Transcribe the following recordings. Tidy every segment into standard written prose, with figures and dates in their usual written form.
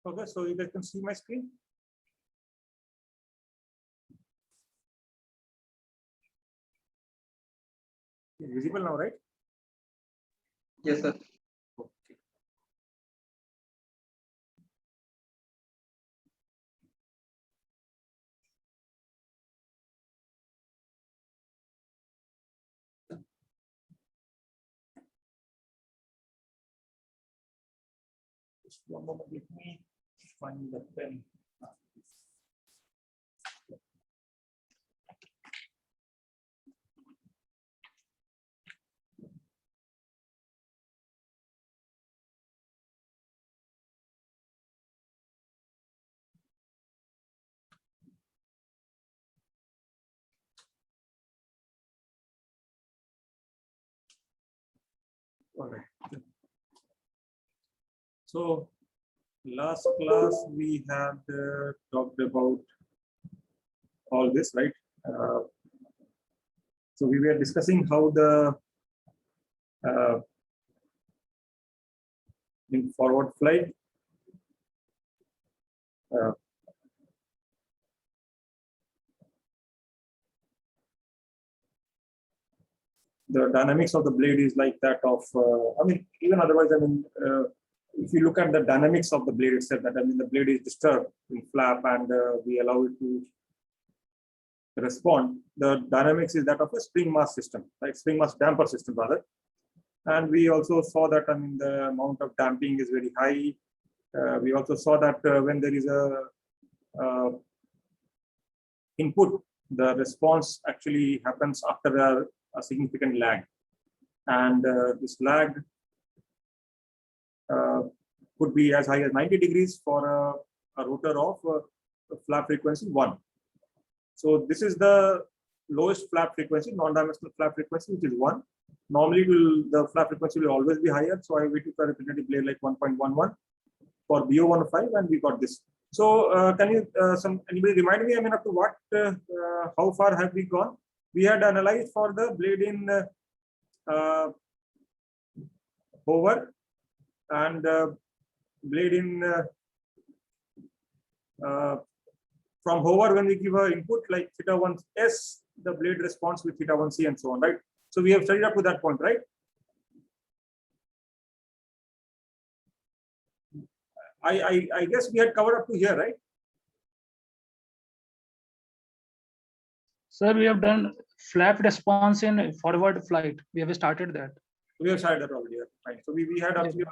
Okay, so you guys can see my screen. It's visible now, right? Yes, sir. Okay. Just one moment, let me find the pen. All right. So last class we had talked about all this, right? So we were discussing how the in forward flight the dynamics of the blade is like that of, I mean, even otherwise, I mean, if you look at the dynamics of the blade itself, that I mean, the blade is disturbed in flap and we allow it to respond. The dynamics is that of a spring mass system, like spring mass damper system rather. And we also saw that, I mean, the amount of damping is very high. We also saw that when there is a input, the response actually happens after a significant lag. And this lag could be as high as 90 degrees for a rotor of flap frequency 1. So this is the lowest flap frequency, non-dimensional flap frequency, which is 1. Normally, the flap frequency will always be higher. So we took a representative blade like 1.11 for BO15, and we got this. So can you anybody remind me? I mean, up to what? How far have we gone? We had analyzed for the blade in hover and blade in from hover when we give an input like theta 1s, the blade responds with theta 1c and so on, right? So we have studied up to that point, right? I guess we had covered up to here, right? Sir, we have done flap response in forward flight. We have started that. We have started that already. Fine. So we had actually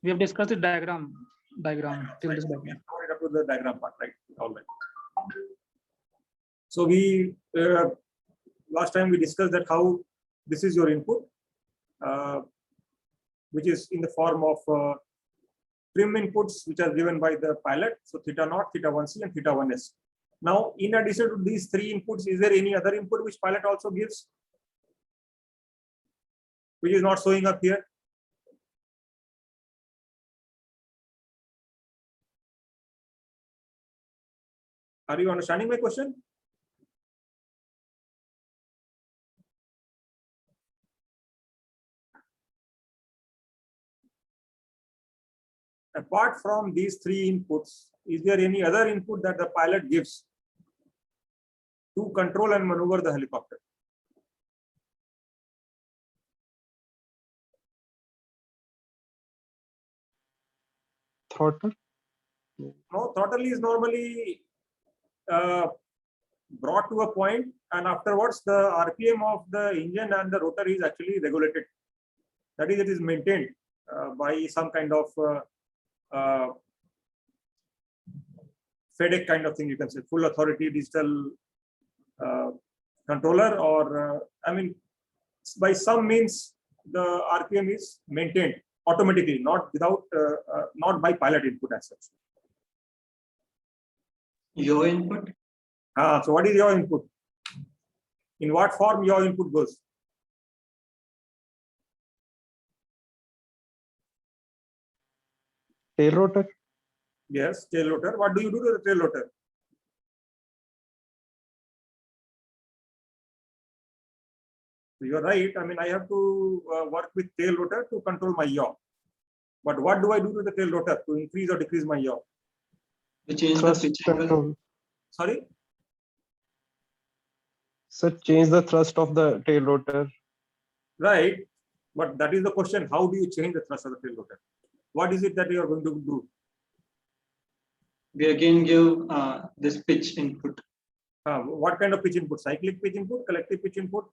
we have discussed the diagram till this diagram. Up to the diagram part, right? All right. So we last time we discussed that how this is your input, which is in the form of trim inputs, which are given by the pilot. So theta naught, theta 1c, and theta 1s. Now, in addition to these three inputs, is there any other input which pilot also gives, which is not showing up here? Are you understanding my question? Apart from these three inputs, is there any other input that the pilot gives to control and maneuver the helicopter? Throttle? No, throttle is normally brought to a point, and afterwards the RPM of the engine and the rotor is actually regulated. That is, it is maintained by some kind of FEDEC kind of thing, you can say, full authority digital controller, or I mean, by some means the RPM is maintained automatically, not without, not by pilot input as such. Your input? So what is your input? In what form your input goes? Tail rotor? Yes, tail rotor. What do you do to the tail rotor? So you're right. I mean, I have to work with tail rotor to control my yaw. But what do I do to the tail rotor to increase or decrease my yaw? We change the Thrust pitch angle. control. Sorry? So change the thrust of the tail rotor. Right. But that is the question. How do you change the thrust of the tail rotor? What is it that you are going to do? We again give this pitch input. What kind of pitch input? Cyclic pitch input, collective pitch input?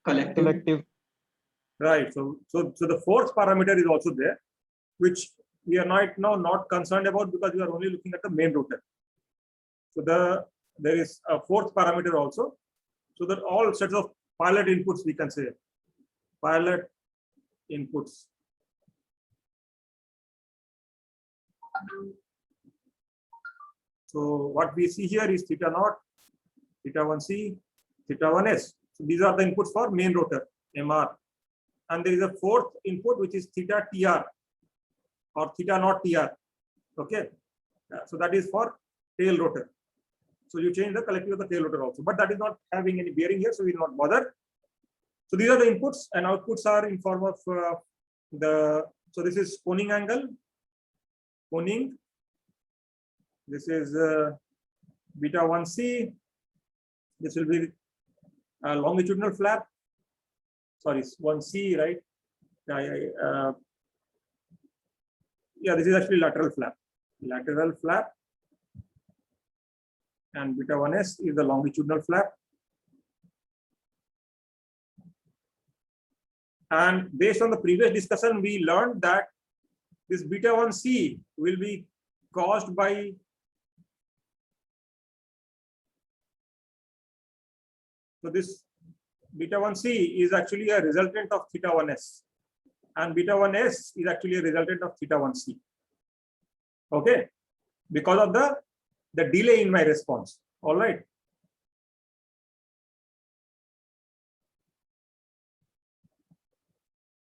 Collective. Collective. Right. So the force parameter is also there, which we are not concerned about because we are only looking at the main rotor. So there is a fourth parameter also. So that all sets of pilot inputs, we can say pilot inputs. So what we see here is theta naught, theta 1c, theta 1s. So these are the inputs for main rotor, MR. And there is a fourth input, which is theta TR or theta naught TR. Okay. So that is for tail rotor. So you change the collective of the tail rotor also, but that is not having any bearing here, so we will not bother. So these are the inputs, and outputs are in form of so this is coning angle, coning. This is beta 1c. This will be a longitudinal flap. Sorry, 1c, right? Yeah, this is actually lateral flap. Lateral flap. And beta 1s is the longitudinal flap. And based on the previous discussion, we learned that this beta 1c will be caused by this beta 1c is actually a resultant of theta 1s, and beta 1s is actually a resultant of theta 1c. Okay, because of the delay in my response. All right.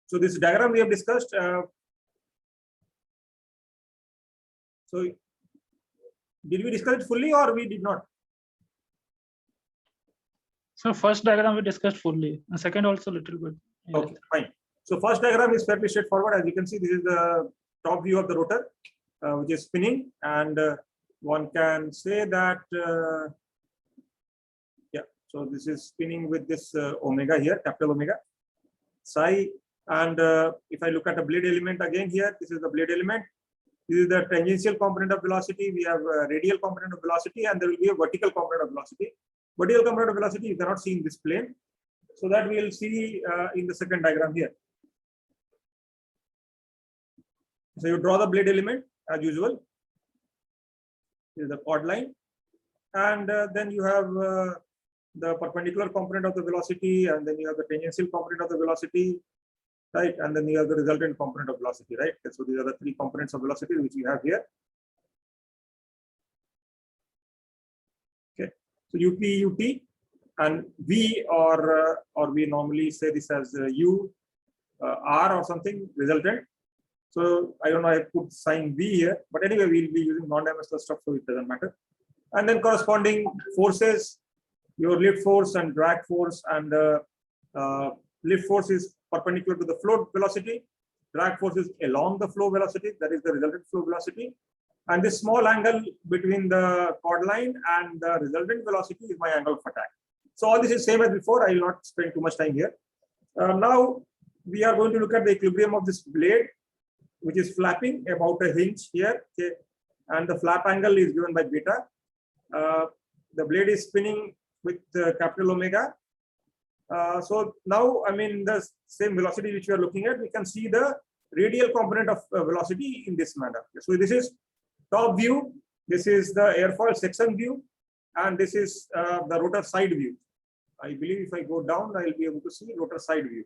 So this diagram we have discussed. So did we discuss it fully or we did not? So first diagram we discussed fully, and second also a little bit. Yeah. Okay, fine. So first diagram is fairly straightforward. As you can see, this is the top view of the rotor, which is spinning, and one can say that, yeah, so this is spinning with this omega here, capital omega, psi. And if I look at the blade element again here, this is the blade element. This is the tangential component of velocity. We have a radial component of velocity, and there will be a vertical component of velocity. Vertical component of velocity you cannot see in this plane. So that we will see in the second diagram here. So you draw the blade element as usual. This is the chord line. And then you have the perpendicular component of the velocity, and then you have the tangential component of the velocity, right? And then you have the resultant component of velocity, right? So these are the three components of velocity which we have here. Okay. So UP, UT, and V, or we normally say this as U, R or something, resultant. So I don't know, I put sign V here, but anyway, we'll be using non-dimensional stuff, so it doesn't matter. And then corresponding forces, your lift force and drag force, and lift force is perpendicular to the flow velocity. Drag force is along the flow velocity, that is the resultant flow velocity. And this small angle between the chord line and the resultant velocity is my angle of attack. So all this is same as before. I will not spend too much time here. Now we are going to look at the equilibrium of this blade, which is flapping about a hinge here. Okay. And the flap angle is given by beta. The blade is spinning with capital omega. So now, I mean, the same velocity which we are looking at, we can see the radial component of velocity in this manner. So this is top view, this is the airfoil section view, and this is the rotor side view. I believe if I go down, I will be able to see rotor side view.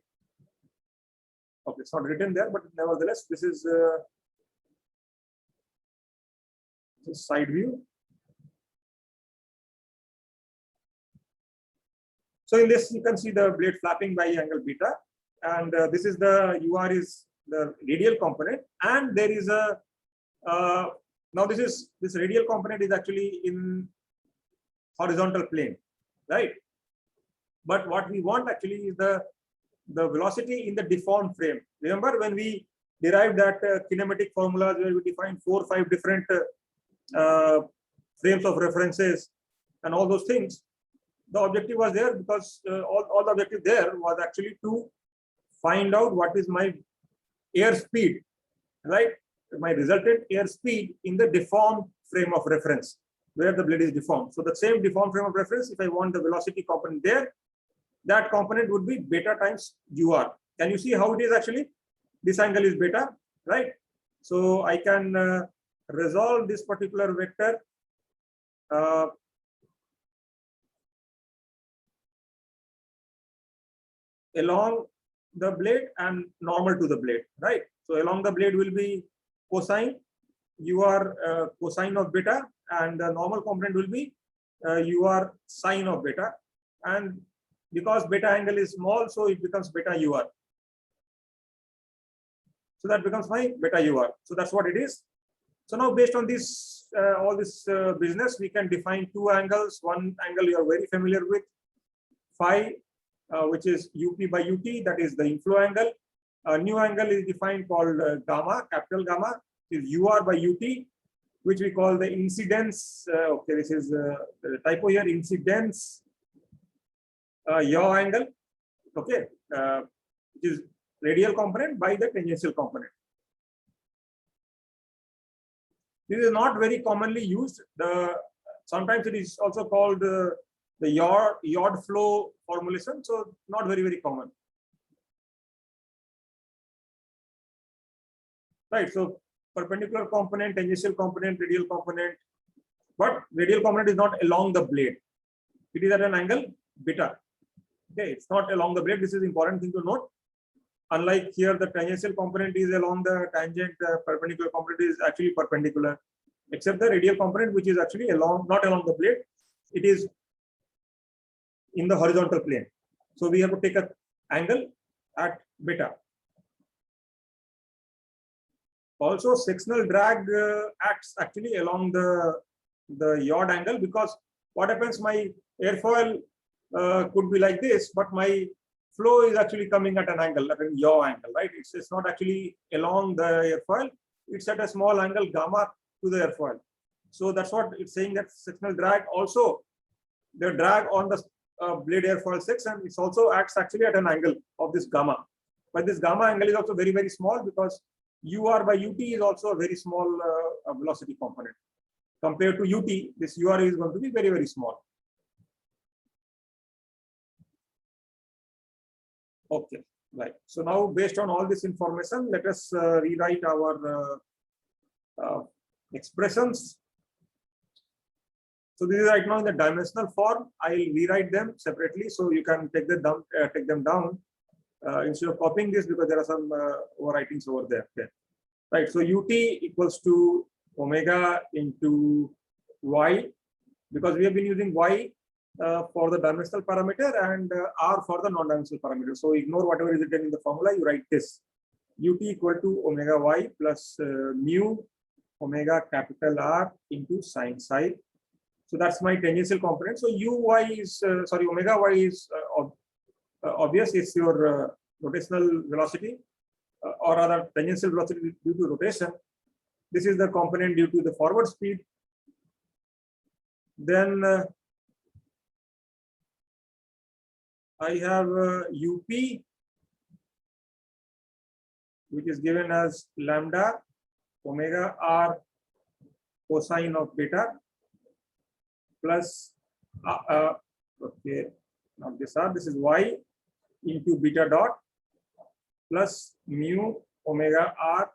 Okay, it's not written there, but nevertheless, this is side view. So in this, you can see the blade flapping by angle beta, and this is the UR is the radial component, and there is a now this radial component is actually in horizontal plane, right? But what we want actually is the velocity in the deformed frame. Remember when we derived that kinematic formulas where we define 4 or 5 different frames of references and all those things. The objective was there because all the objective there was actually to find out what is my airspeed, right? My resultant airspeed in the deformed frame of reference where the blade is deformed. So the same deformed frame of reference, if I want the velocity component there, that component would be beta times UR. Can you see how it is actually? This angle is beta, right? So I can resolve this particular vector along the blade and normal to the blade, right? So along the blade will be cosine, UR cosine of beta, and the normal component will be UR sine of beta. And because beta angle is small, so it becomes beta UR. So that becomes my beta UR. So that's what it is. So now based on this, all this business, we can define 2 angles. One angle you are very familiar with, phi, which is UP by UT, that is the inflow angle. A new angle is defined called gamma, capital gamma, is UR by UT, which we call the incidence. Okay, this is the typo here, incidence yaw angle, okay, which is radial component by the tangential component. This is not very commonly used. Sometimes it is also called the yard flow formulation, so not very common. Right, so perpendicular component, tangential component, radial component, but radial component is not along the blade. It is at an angle beta. Okay, it's not along the blade. This is important thing to note. Unlike here, the tangential component is along the tangent, the perpendicular component is actually perpendicular, except the radial component, which is actually not along the blade. It is in the horizontal plane. So we have to take an angle at beta. Also, sectional drag acts actually along the yaw angle, because what happens, my airfoil could be like this, but my flow is actually coming at an angle, at a yaw angle, right? It's not actually along the airfoil, it's at a small angle gamma to the airfoil. So that's what it's saying, that sectional drag also, the drag on the blade airfoil section, it also acts actually at an angle of this gamma. But this gamma angle is also very small, because UR by UT is also a very small velocity component. Compared to UT, this UR is going to be very small. Okay, right. So now based on all this information, let us rewrite our expressions. So this is right now in the dimensional form. I'll rewrite them separately, so you can take them down instead of copying this, because there are some overwritings over there. Okay. Right. So UT equals to omega into y, because we have been using y for the dimensional parameter and r for the non-dimensional parameter. So ignore whatever is written in the formula. You write this: UT equal to omega y plus mu omega capital R into sine psi. So that's my tangential component. So uy is omega y is obvious. It's your rotational velocity, or rather tangential velocity due to rotation. This is the component due to the forward speed. Then I have UP, which is given as lambda omega R cosine of beta plus okay, not this R, this is y into beta dot plus mu omega R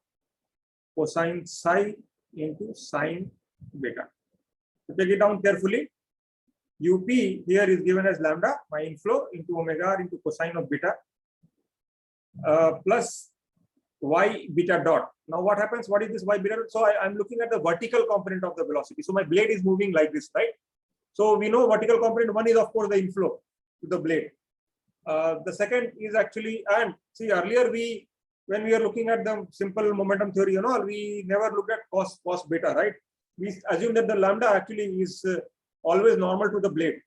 cosine psi into sine beta. So take it down carefully. UP here is given as lambda, my inflow, into omega R into cosine of beta plus y beta dot. Now what happens? What is this y beta dot? So I'm looking at the vertical component of the velocity. So my blade is moving like this, right? So we know vertical component one is of course the inflow to the blade. The second is actually, and see earlier when we are looking at the simple momentum theory and all, we never looked at cos beta, right? We assume that the lambda actually is always normal to the blade,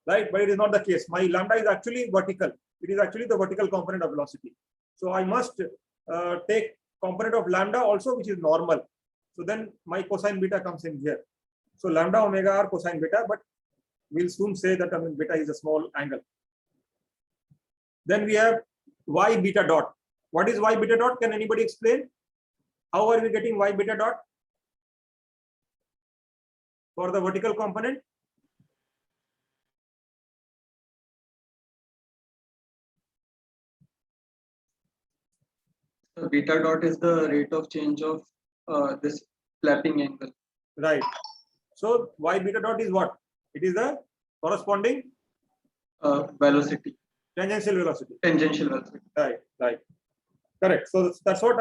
right? But it is not the case. My lambda is actually vertical. It is actually the vertical component of velocity. So I must take component of lambda also, which is normal. So then my cosine beta comes in here. So lambda omega r cosine beta, but we'll soon say that beta is a small angle. Then we have y beta dot. What is y beta dot? Can anybody explain? How are we getting y beta dot for the vertical component? So beta dot is the rate of change of this flapping angle. Right. So y beta dot is what? It is the corresponding Velocity, tangential velocity. tangential velocity. Right, right. Correct. So that's what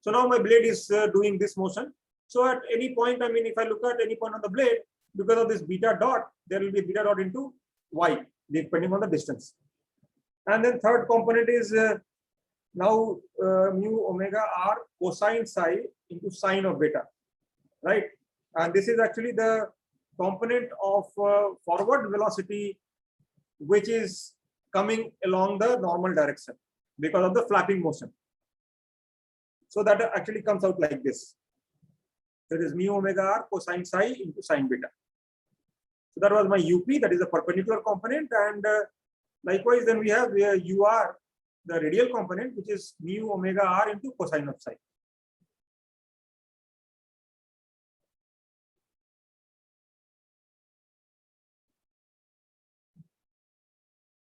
so now my blade is doing this motion. So at any point, if I look at any point on the blade, because of this beta dot, there will be beta dot into y, depending on the distance. And then third component is now mu omega r cosine psi into sine of beta, right? And this is actually the component of forward velocity, which is coming along the normal direction because of the flapping motion. So that actually comes out like this. There is mu omega r cosine psi into sine beta. So that was my UP, that is the perpendicular component. And likewise, then we have UR, the radial component, which is mu omega r into cosine of psi.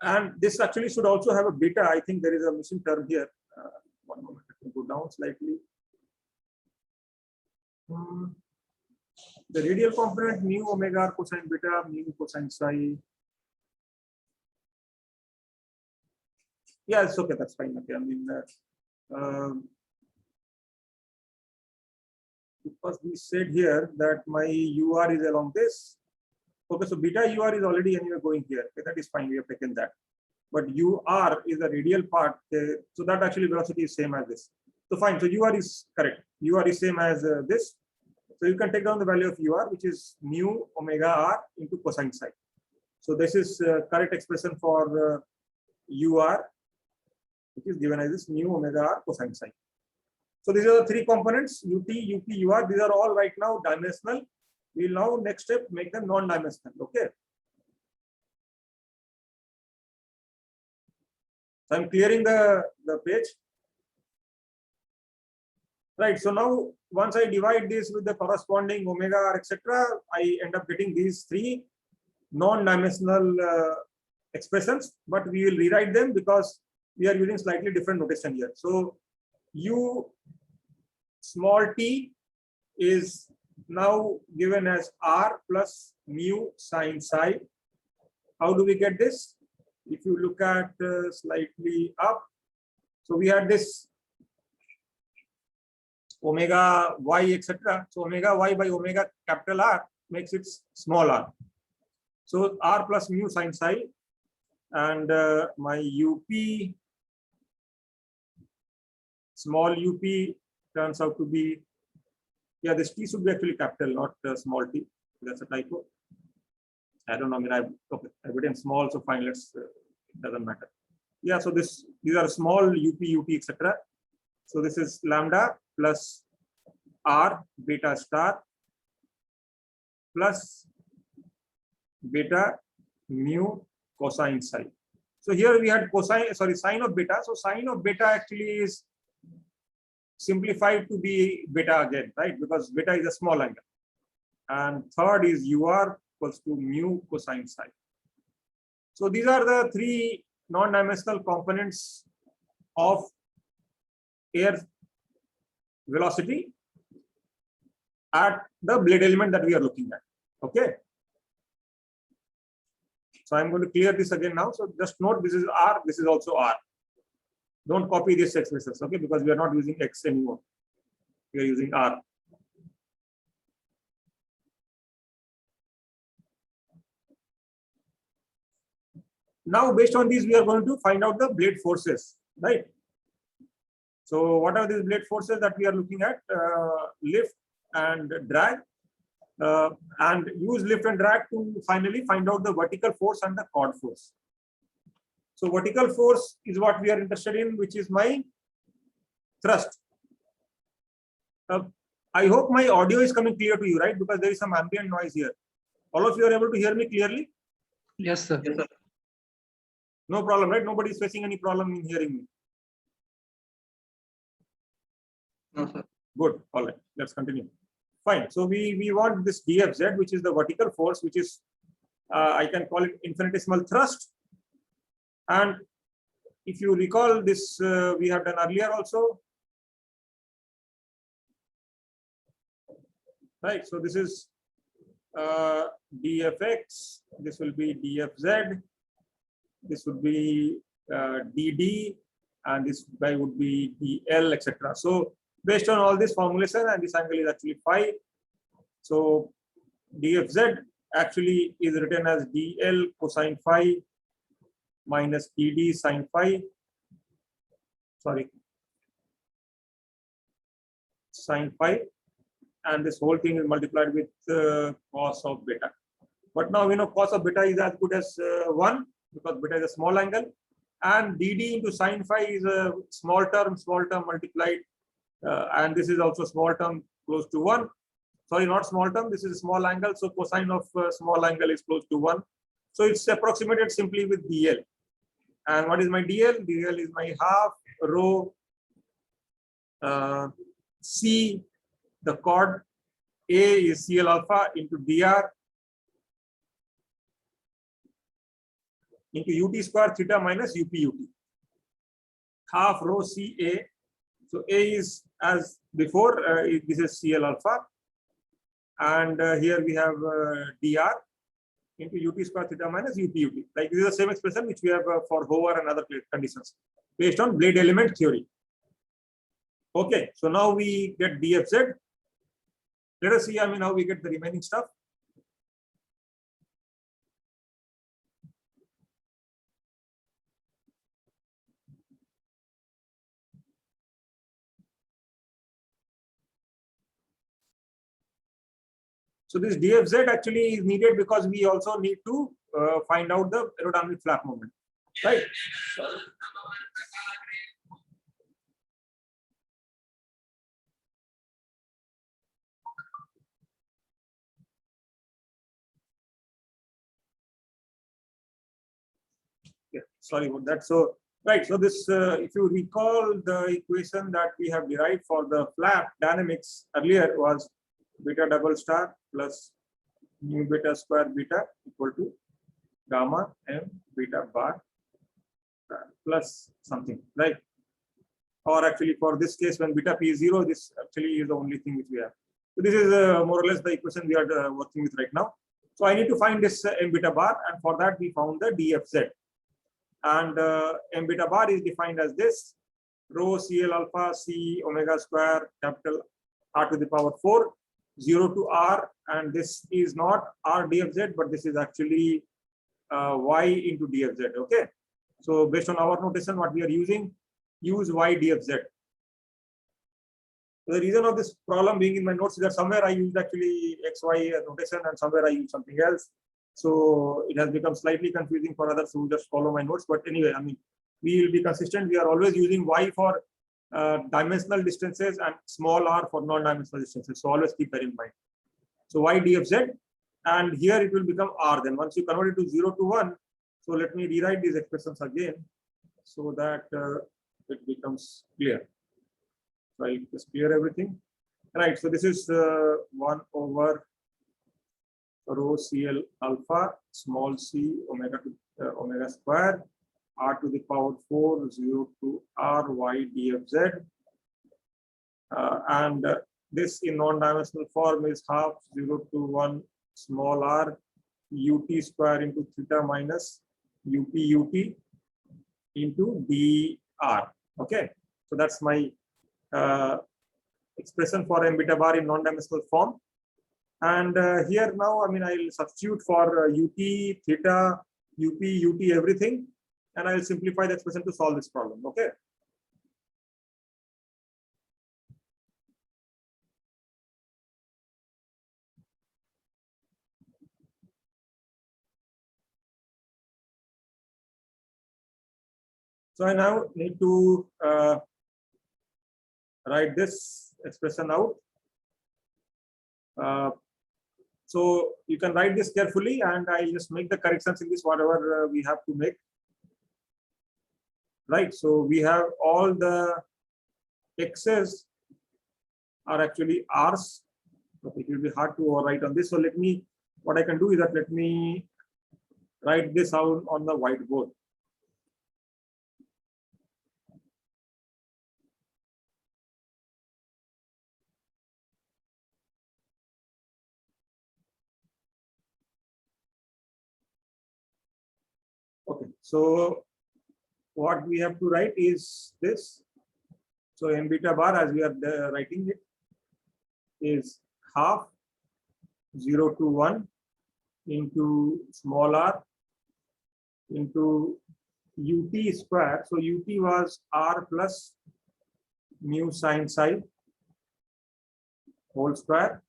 And this actually should also have a beta. I think there is a missing term here. One moment, let me go down slightly. The radial component mu omega r cosine beta, mu cosine psi. Yeah, it's okay. That's fine. Okay. Because we said here that my UR is along this. Okay, so beta UR is already anyway going here. Okay, that is fine. We have taken that. But UR is the radial part. So that actually velocity is same as this. So fine. So UR is correct. UR is same as this. So you can take down the value of UR, which is mu omega r into cosine psi. So this is correct expression for UR, which is given as this mu omega r cosine psi. So these are the three components, UT, UP, UR. These are all right now dimensional. We will now next step make them non-dimensional. Okay. So I'm clearing the page. Right. So now once I divide this with the corresponding omega r, etc., I end up getting these three non-dimensional expressions, but we will rewrite them because we are using slightly different notation here. So U small t is now given as r plus mu sine psi. How do we get this? If you look at slightly up, so we had this omega y, etc. So omega y by omega capital R makes it small r. So r plus mu sine psi, and my UP, small UP turns out to be, yeah, this t should be actually capital, not small t. That's a typo. I don't know. I've written small, so fine. Let's. It doesn't matter. Yeah. So these are small UP, etc. So this is lambda plus r beta star plus beta mu cosine psi. So here we had sine of beta. So sine of beta actually is simplified to be beta again, right? Because beta is a small angle. And third is UR equals to mu cosine psi. So these are the three non-dimensional components of air velocity at the blade element that we are looking at. Okay. So I'm going to clear this again now. So just note this is R, this is also R. Don't copy this expressions, okay? Because we are not using X anymore. We are using R. Now, based on these, we are going to find out the blade forces, right? So what are these blade forces that we are looking at? Lift and drag. And use lift and drag to finally find out the vertical force and the chord force. So vertical force is what we are interested in, which is my thrust. I hope my audio is coming clear to you, right? Because there is some ambient noise here. All of you are able to hear me clearly? Yes, sir. Yes, sir. No problem, right? Nobody is facing any problem in hearing me. No, sir. Good. All right. Let's continue. Fine. So we want this dFz, which is the vertical force, which is I can call it infinitesimal thrust. And if you recall this, we have done earlier also. Right. So this is dfx. This will be dfz. This would be dd, and this guy would be dl, etc. So based on all this formulation, and this angle is actually phi. So dfz actually is written as dl cosine phi minus dd sine phi. Sorry, sine phi, and this whole thing is multiplied with cos of beta. But now we know cos of beta is as good as 1, because beta is a small angle, and dd into sine phi is a small term multiplied, and this is also small term close to 1. Sorry, not small term, this is a small angle, so cosine of small angle is close to 1. So it's approximated simply with dl. And what is my dl? dl is my half rho c, the chord A is CL alpha into dr into ut square theta minus up ut. Half rho CA. So A is as before, this is CL alpha. And here we have dr into ut square theta minus up ut. Like this is the same expression which we have for Hoover and other conditions based on blade element theory. Okay, so now we get dfz. Let us see, how we get the remaining stuff. So this dfz actually is needed because we also need to find out the aerodynamic flap moment, right? Yeah, sorry about that. So right, so this if you recall the equation that we have derived for the flap dynamics earlier was beta double star plus mu beta square beta equal to gamma m beta bar plus something, right? Or actually for this case, when beta p is 0, this actually is the only thing which we have. So this is more or less the equation we are working with right now. So I need to find this m beta bar, and for that we found the dfz. And m beta bar is defined as this: rho CL alpha C omega square capital R to the power 4, 0 to R, and this is not R dfz, but this is actually y into dfz. Okay, so based on our notation, what we are using, use y dfz. The reason of this problem being in my notes is that somewhere I used actually xy notation and somewhere I used something else. So it has become slightly confusing for others who just follow my notes. But anyway, we will be consistent. We are always using y for dimensional distances and small r for non-dimensional distances. So always keep that in mind. So y dfz, and here it will become r. Then once you convert it to 0 to 1, so let me rewrite these expressions again so that it becomes clear. So I'll just clear everything. Right. So this is 1 over rho CL alpha small c omega to omega square r to the power 4 0 to r y dfz, and this in non-dimensional form is half 0 to 1 small r ut square into theta minus up ut into dr. Okay, so that's my expression for m beta bar in non-dimensional form. And here now, I'll substitute for ut, theta, up, ut, everything, and I'll simplify the expression to solve this problem. Okay. So I now need to write this expression out. So you can write this carefully, and I'll just make the corrections in this whatever we have to make. Right. So we have all the x's are actually r's. Okay, it will be hard to write on this. So let me, what I can do is that let me write this out on the whiteboard. Okay, so what we have to write is this. So m beta bar, as we are writing it, is half 0 to 1 into small r into ut square. So ut was r plus mu sine psi whole square.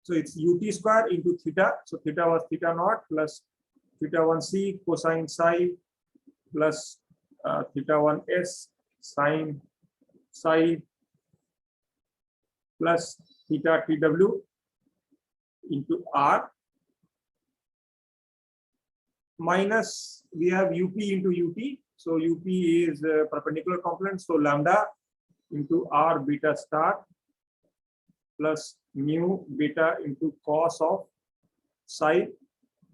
So it's ut square into theta. So theta was theta naught plus theta 1c cosine psi plus theta 1s sine psi plus theta tw into r minus we have up into ut. So up is perpendicular component. So lambda into r beta star plus mu beta into cos of psi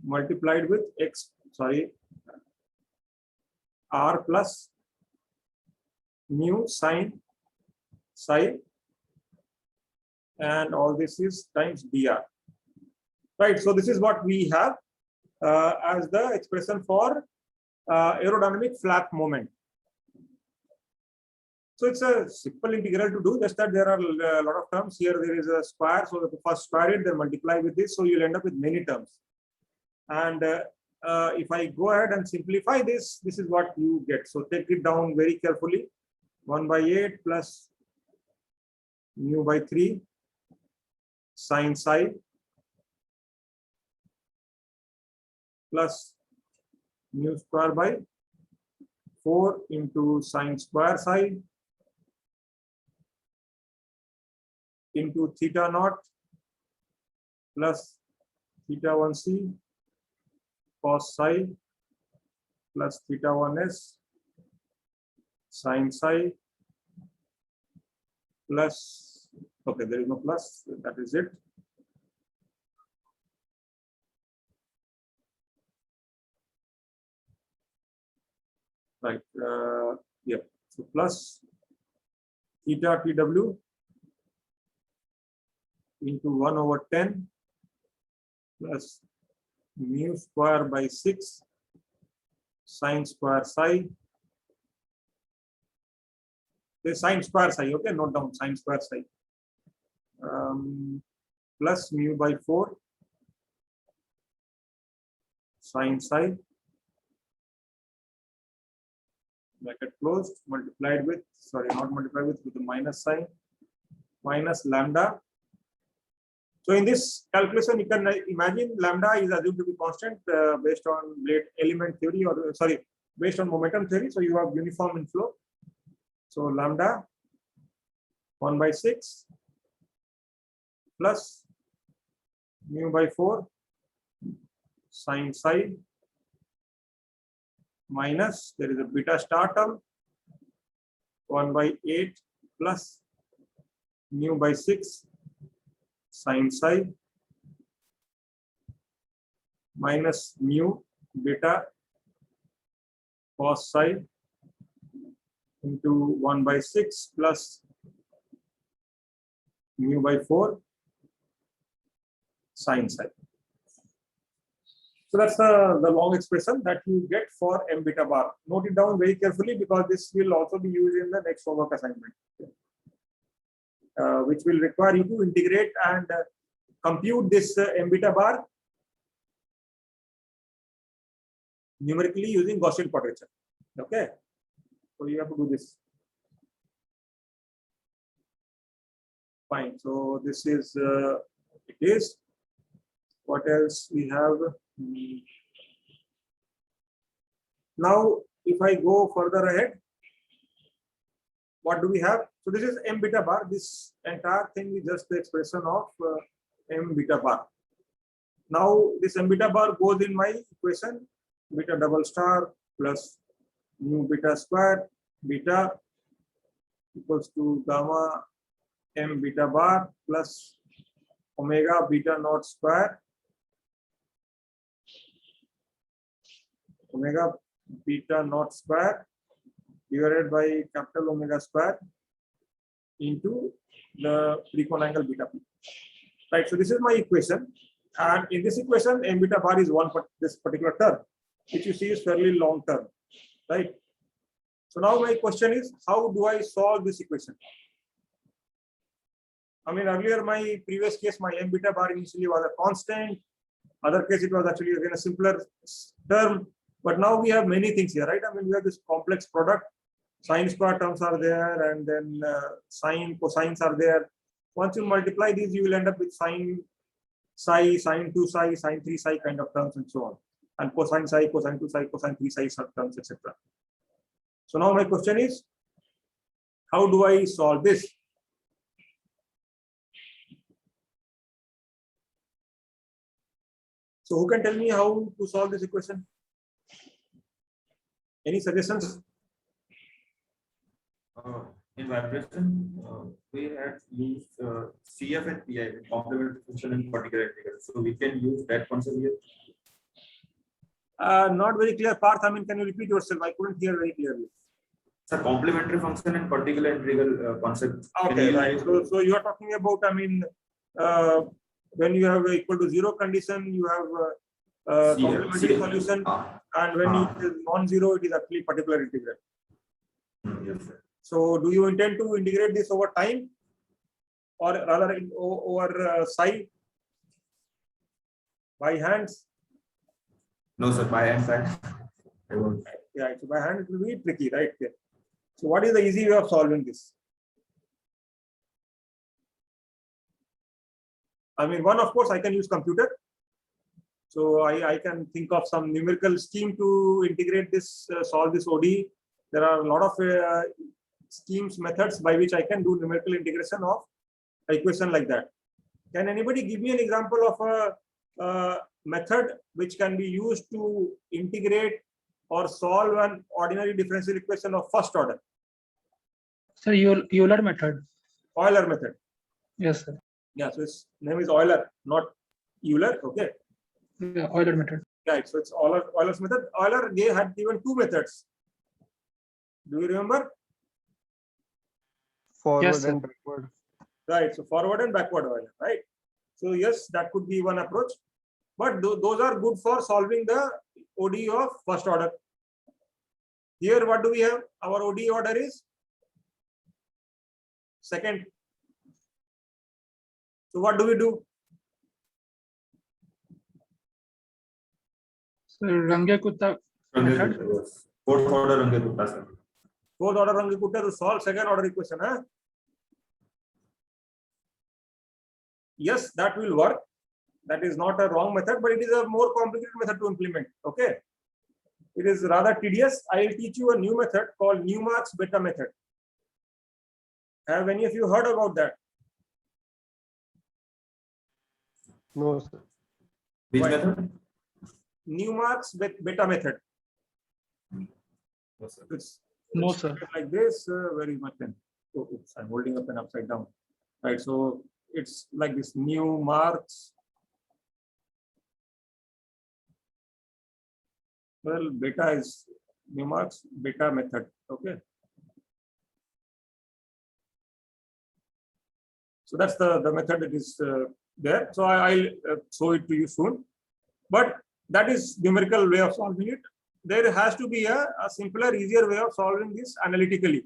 multiplied with r plus mu sine psi, and all this is times dr. Right. So this is what we have as the expression for aerodynamic flap moment. So it's a simple integral to do, just that there are a lot of terms here. There is a square, so the first square it, then multiply with this, so you'll end up with many terms. And if I go ahead and simplify this, this is what you get. So take it down very carefully. 1/8 plus mu by 3 sine psi plus mu square by 4 into sine square psi into theta naught plus theta 1c cos psi plus theta 1s sine psi plus, okay, there is no plus, that is it. Right, yeah, so plus theta tw into 1/10 plus mu square by 6 sine square psi. The sine square psi, okay, note down sine square psi, plus mu by 4 sine psi, bracket closed, multiplied with, sorry, not multiplied with the minus sign, minus lambda. So in this calculation, you can imagine lambda is assumed to be constant based on blade element theory, or sorry, based on momentum theory. So you have uniform inflow. So lambda 1/6 plus mu by 4 sine psi minus, there is a beta star term, 1/8 plus mu by 6 sine psi minus mu beta cos psi into 1/6 plus mu by 4 sine psi. So that's the long expression that you get for m beta bar. Note it down very carefully, because this will also be used in the next homework assignment, which will require you to integrate and compute this m beta bar numerically using Gaussian quadrature. Okay, so you have to do this. Fine. So this is it is. What else we have? Now, if I go further ahead, what do we have? So this is m beta bar. This entire thing is just the expression of m beta bar. Now this m beta bar goes in my equation, beta double star plus mu beta square beta equals to gamma m beta bar plus omega beta naught square omega beta naught square divided by capital omega square into the three-cone angle beta p. Right. So this is my equation, and in this equation, m beta bar is this particular term, which you see is fairly long term. Right. So now my question is, how do I solve this equation? I mean, earlier my previous case, my m beta bar initially was a constant. Other case, it was actually again a simpler term. But now we have many things here, right? I mean, we have this complex product. Sine square terms are there, and then sine, cosines are there. Once you multiply these, you will end up with sine psi, sine 2 psi, sine 3 psi kind of terms, and so on. And cosine psi, cosine 2 psi, cosine 3 psi terms, etc. So now my question is, how do I solve this? So who can tell me how to solve this equation? Any suggestions? In vibration, we had used CF and PI, complementary function and particular integral. So we can use that concept here. Not very clear, Parth. I mean, can you repeat yourself? I couldn't hear very clearly. So complementary function and particular integral concept. Okay, right. So you are talking about, I mean, when you have equal to zero condition, you have complementary solution, and when it is non-zero, it is actually particular integral. Yes, sir. So do you intend to integrate this over time, or rather over psi by hands? No, sir, by hand side. I won't. Yeah, so by hand it will be tricky, right? So what is the easy way of solving this? I mean, one, of course, I can use computer. So I can think of some numerical scheme to integrate this, solve this ODE. There are a lot of schemes, methods by which I can do numerical integration of an equation like that. Can anybody give me an example of a method which can be used to integrate or solve an ordinary differential equation of first order? Sir, Euler method. Euler method. Yes, sir. Yeah, so its name is Euler, not Euler. Okay. Yeah, Euler method. Right. So it's Euler's method. Euler had given two methods. Do you remember? Forward Yes, sir. and backward. Right. So forward and backward Euler. Right. So yes, that could be one approach. But those are good for solving the ODE of first order. Here, what do we have? Our ODE order is second. So what do we do? So Runge-Kutta method. Fourth order Runge-Kutta, sir. Fourth order Runge-Kutta to solve second order equation. Huh? Yes, that will work. That is not a wrong method, but it is a more complicated method to implement. Okay. It is rather tedious. I will teach you a new method called Newmark's beta method. Have any of you heard about that? No, sir. Which Why? method? Newmark's beta method. No, sir. It's No, sir. like this. Where is my pen? Oh, oops, I'm holding a pen upside down. Right. So it's like this Newmark's. Well, beta is Newmark's beta method. Okay. So that's the method that is there. So I'll show it to you soon. But that is numerical way of solving it. There has to be a simpler, easier way of solving this analytically.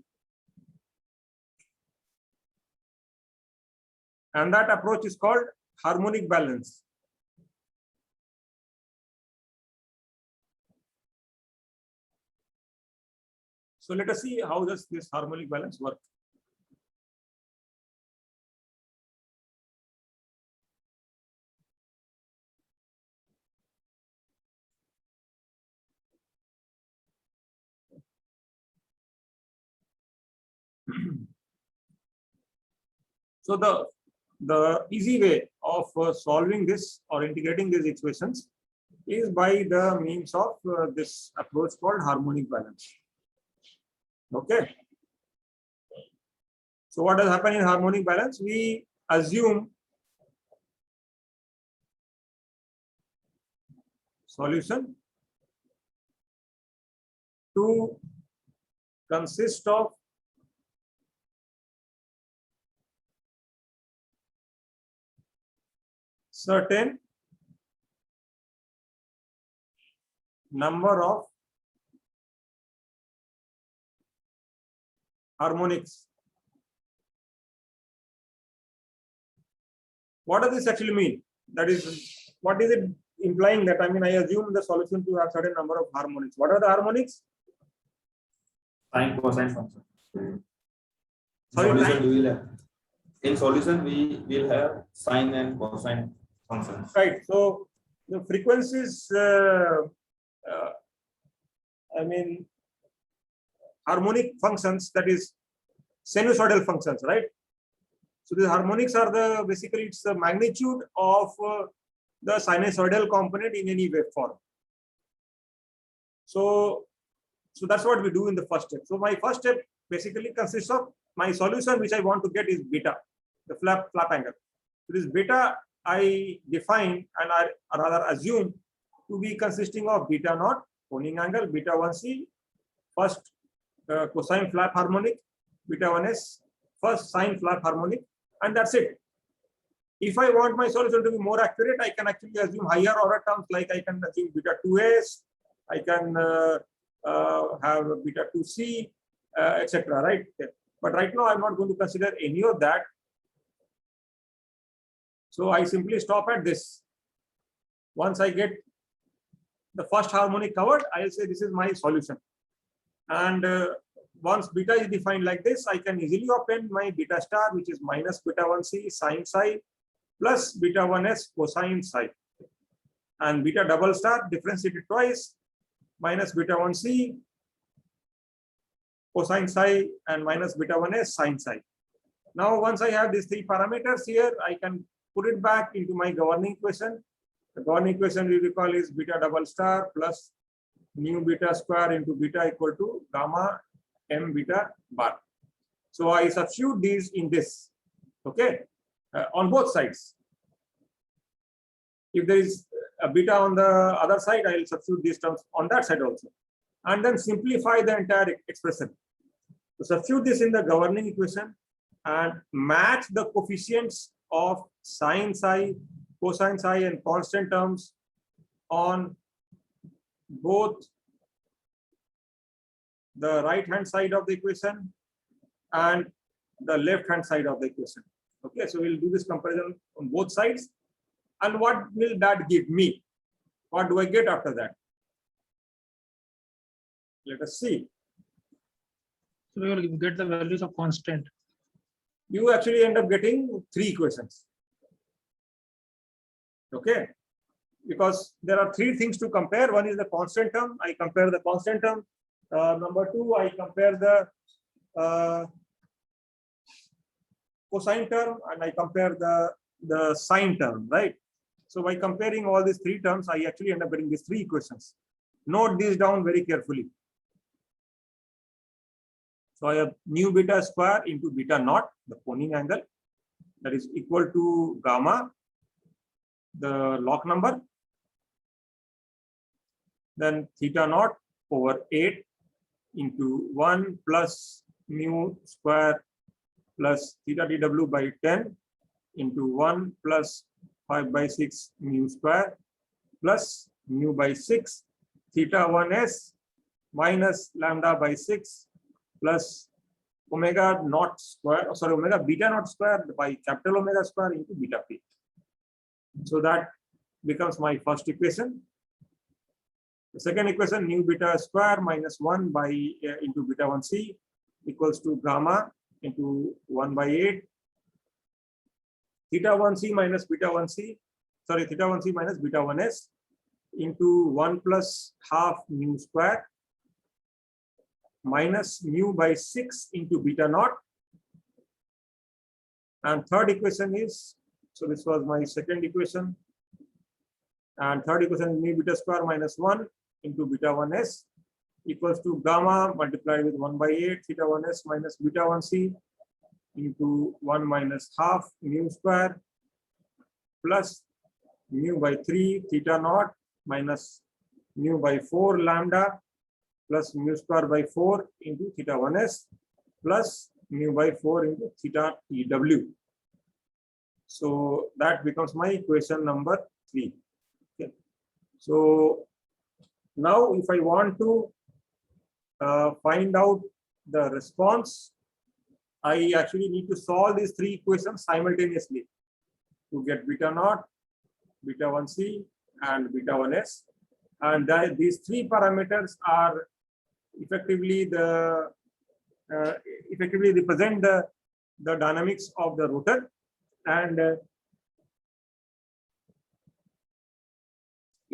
And that approach is called harmonic balance. So let us see how does this harmonic balance work. So the easy way of solving this or integrating these equations is by the means of this approach called harmonic balance. Okay. So what does happen in harmonic balance? We assume solution to consist of certain number of harmonics. What does this actually mean? That is, what is it implying? That I mean, I assume the solution to have certain number of harmonics. What are the harmonics? Sine cosine function. Sorry, Solution we will have. In solution we will have sine and cosine functions. Right. So the frequencies, I mean, harmonic functions, that is sinusoidal functions, right? So the harmonics are the basically it's the magnitude of the sinusoidal component in any waveform. So that's what we do in the first step. So my first step basically consists of my solution, which I want to get is beta, the flap angle. So this beta I define and I rather assume to be consisting of beta naught, Koning angle, beta 1c, first cosine flap harmonic, beta 1s, first sine flap harmonic, and that's it. If I want my solution to be more accurate, I can actually assume higher order terms, like I can assume beta 2s, I can have beta 2c, etc. Right? But right now I'm not going to consider any of that. So I simply stop at this. Once I get the first harmonic covered, I'll say this is my solution. And once beta is defined like this, I can easily obtain my beta star, which is minus beta 1c sine psi plus beta 1s cosine psi. And beta double star differentiated twice, minus beta 1c cosine psi and minus beta 1s sine psi. Now, once I have these three parameters here, I can put it back into my governing equation. The governing equation we recall is beta double star plus nu beta square into beta equal to gamma m beta bar. So I substitute these in this, okay, on both sides. If there is a beta on the other side, I will substitute these terms on that side also, and then simplify the entire expression. So substitute this in the governing equation and match the coefficients of sine psi, cosine psi, and constant terms on both the right hand side of the equation and the left hand side of the equation. Okay, so we'll do this comparison on both sides. And what will that give me? What do I get after that? Let us see. So we will get the values of constant. You actually end up getting three equations. Okay, because there are three things to compare. One is the constant term. I compare the constant term. Number two, I compare the cosine term, and I compare the sine term, right? So by comparing all these three terms, I actually end up getting these three equations. Note these down very carefully. So I have nu beta square into beta naught, the Koning angle, that is equal to gamma, the Locke number, then theta naught over 8 into 1 plus mu square plus theta dw by 10 into 1 plus 5 by 6 mu square plus mu by 6 theta 1s minus lambda by 6 plus omega naught square, sorry, omega beta naught square by capital omega square into beta p. So that becomes my first equation. The second equation, nu beta square minus 1 by into beta 1c equals to gamma into 1 by 8 theta 1c minus beta 1c, sorry, theta 1c minus beta 1s into 1 plus half mu square minus mu by 6 into beta naught And third equation is, so this was my second equation. And third equation is mu beta square minus 1 into beta 1s equals to gamma multiplied with 1/8 theta 1s minus beta 1c into 1 minus half mu square plus mu by 3 theta naught minus mu by 4 lambda plus mu square by 4 into theta 1s plus mu by 4 into theta TW. So that becomes my equation number 3. Okay. So now if I want to find out the response, I actually need to solve these three equations simultaneously to get beta naught, beta 1c, and beta 1s. And these three parameters are effectively effectively represent the dynamics of the rotor, and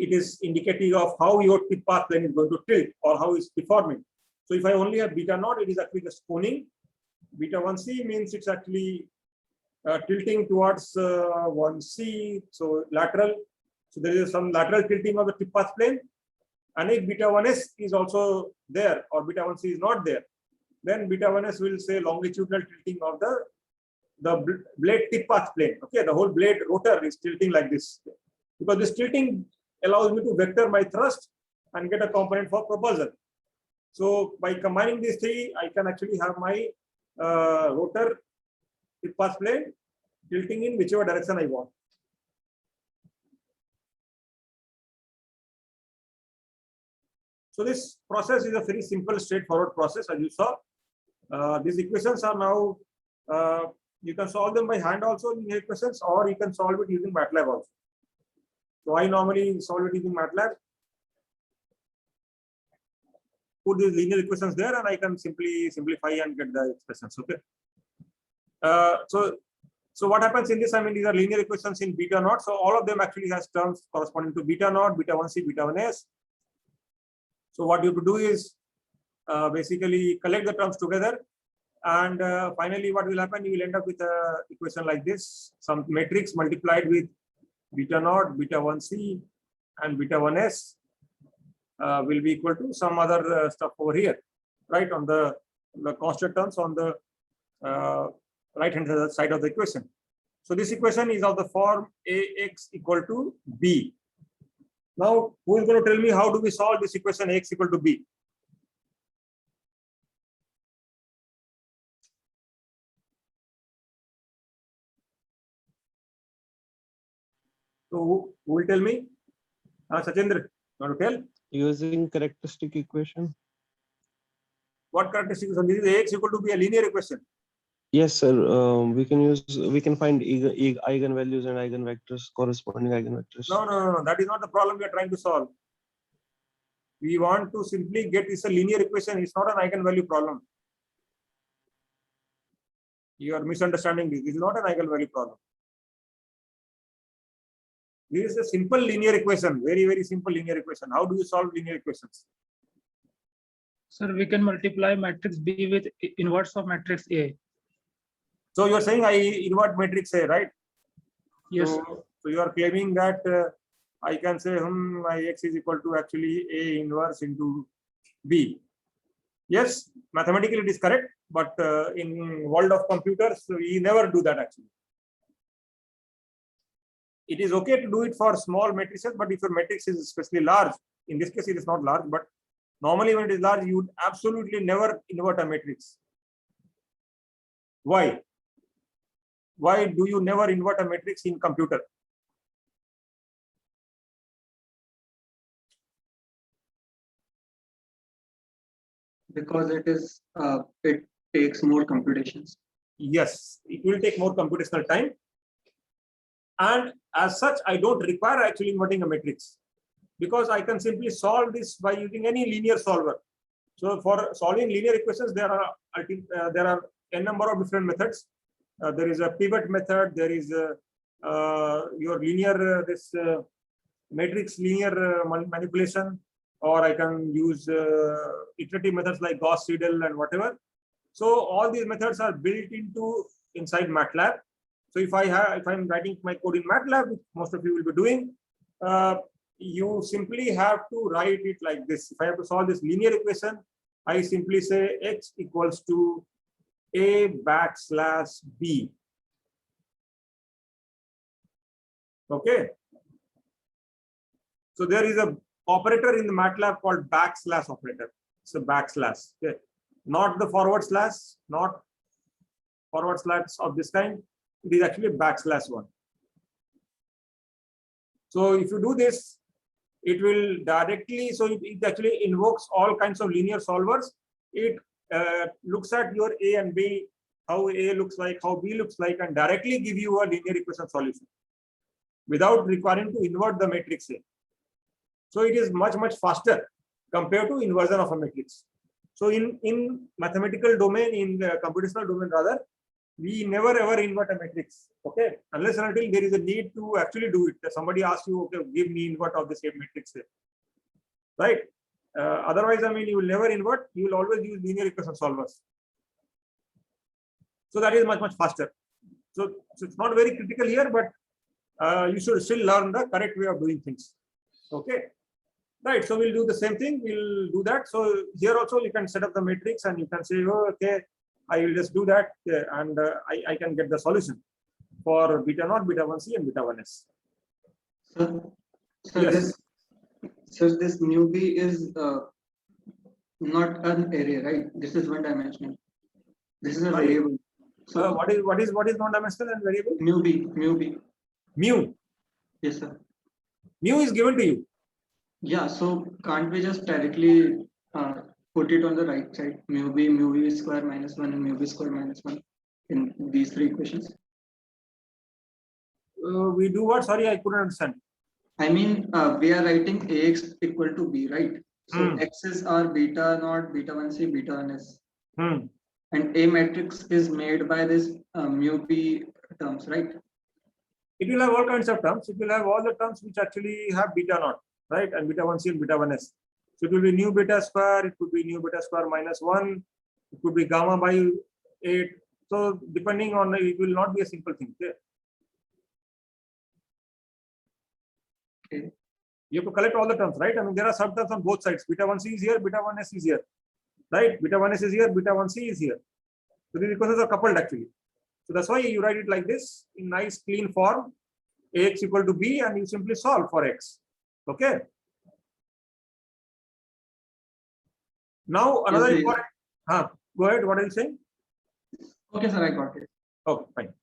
it is indicative of how your tip path plane is going to tilt or how it's deforming. So if I only have beta naught, it is actually just coning. Beta 1c means it's actually tilting towards 1c, so lateral. So there is some lateral tilting of the tip path plane. And if beta 1s is also there or beta 1c is not there, then beta 1s will say longitudinal tilting of the blade tip path plane. Okay, the whole blade rotor is tilting like this, because this tilting allows me to vector my thrust and get a component for propulsion. So by combining these three, I can actually have my rotor tip path plane tilting in whichever direction I want. So this process is a very simple, straightforward process, as you saw. These equations are now, you can solve them by hand also in equations, or you can solve it using MATLAB also. So I normally solve it using MATLAB. Put these linear equations there, and I can simply simplify and get the expressions. Okay. So what happens in this? I mean, these are linear equations in beta naught. So all of them actually has terms corresponding to beta naught, beta 1c, beta 1s. So what you have to do is basically collect the terms together, and finally what will happen, you will end up with a equation like this. Some matrix multiplied with beta naught, beta 1c, and beta 1s will be equal to some other stuff over here, right, on the constant terms on the right hand side of the equation. So this equation is of the form Ax equal to b. Now, who is going to tell me how do we solve this equation Ax equal to b? So who will tell me? Sachendra, you want to tell? Using characteristic equation. What characteristic equation? This is Ax equal to b, a linear equation. Yes, sir. We can find eigenvalues and eigenvectors, corresponding eigenvectors. No. That is not the problem we are trying to solve. We want to simply get this a linear equation. It's not an eigenvalue problem. You are misunderstanding this. This is not an eigenvalue problem. This is a simple linear equation, very, very simple linear equation. How do you solve linear equations? Sir, we can multiply matrix B with inverse of matrix A. So you are saying I invert matrix A, right? Yes. So you are claiming that I can say my X is equal to actually A inverse into B. Yes, mathematically it is correct, but in world of computers, we never do that actually. It is okay to do it for small matrices, but if your matrix is especially large, in this case it is not large, but normally when it is large, you would absolutely never invert a matrix. Why? Why do you never invert a matrix in computer? Because it takes more computations. Yes, it will take more computational time. And as such, I don't require actually inverting a matrix, because I can simply solve this by using any linear solver. So for solving linear equations, there are a number of different methods. There is a pivot method. There is your linear matrix linear manipulation, or I can use iterative methods like Gauss-Seidel and whatever. So all these methods are built inside MATLAB, So if I'm writing my code in MATLAB, which most of you will be doing, you simply have to write it like this. If I have to solve this linear equation, I simply say x equals to a backslash b. Okay. So there is a operator in the MATLAB called backslash operator. It's a backslash. Okay. Not the forward slash, not forward slash of this kind. It is actually a backslash one. So if you do this, it will directly, so it actually invokes all kinds of linear solvers. It looks at your A and B, how A looks like, how B looks like, and directly give you a linear equation solution without requiring to invert the matrix A. So it is much faster compared to inversion of a matrix. So in mathematical domain, in the computational domain rather, we never ever invert a matrix, okay, unless and until there is a need to actually do it. Somebody asks you, okay, give me invert of the same matrix, right? Otherwise, I mean, you will never invert. You will always use linear equation solvers. So that is much faster. So it's not very critical here, but you should still learn the correct way of doing things. Okay, right? So we'll do the same thing. We'll do that. So here also you can set up the matrix and you can say, oh, okay, I will just do that, and I can get the solution for beta naught, beta 1c, and beta 1s. So Yes. this mu b is not an array, right? This is one dimensional. This is a Sorry? variable. So What is non-dimensional and variable? mu b. Mu. Yes, sir. Mu is given to you. Yeah. So can't we just directly put it on the right side? Mu b square minus 1 and mu b square minus 1 in these three equations. We do what? Sorry, I couldn't understand. I mean, we are writing ax equal to b, right? So x's are beta naught, beta 1c, beta 1s. And A matrix is made by this mu b terms, right? It will have all kinds of terms. It will have all the terms which actually have beta naught, right? And beta 1c and beta 1s. So it will be nu beta square, it could be nu beta square minus 1, it could be gamma by 8. So depending on it will not be a simple thing. Okay. You have to collect all the terms, right? I mean, there are subterms on both sides. Beta 1c is here, beta 1s is here, right? Beta 1s is here, beta 1c is here. So these equations are coupled actually. So that's why you write it like this in nice clean form, ax equal to b, and you simply solve for x. Okay. Now another Okay. important. Go ahead. What are you saying? Okay, sir, I got it. Okay, fine.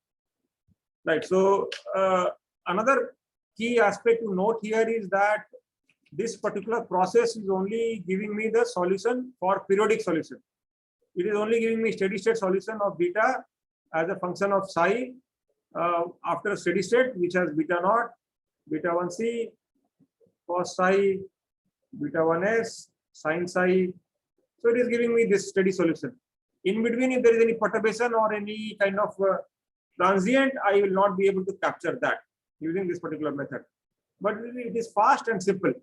Right. So another key aspect to note here is that this particular process is only giving me the solution for periodic solution. It is only giving me steady state solution of beta as a function of psi after a steady state, which has beta naught, beta 1c, cos psi, beta 1s, sin psi. So it is giving me this steady solution. In between, if there is any perturbation or any kind of transient, I will not be able to capture that using this particular method. But it is fast and simple.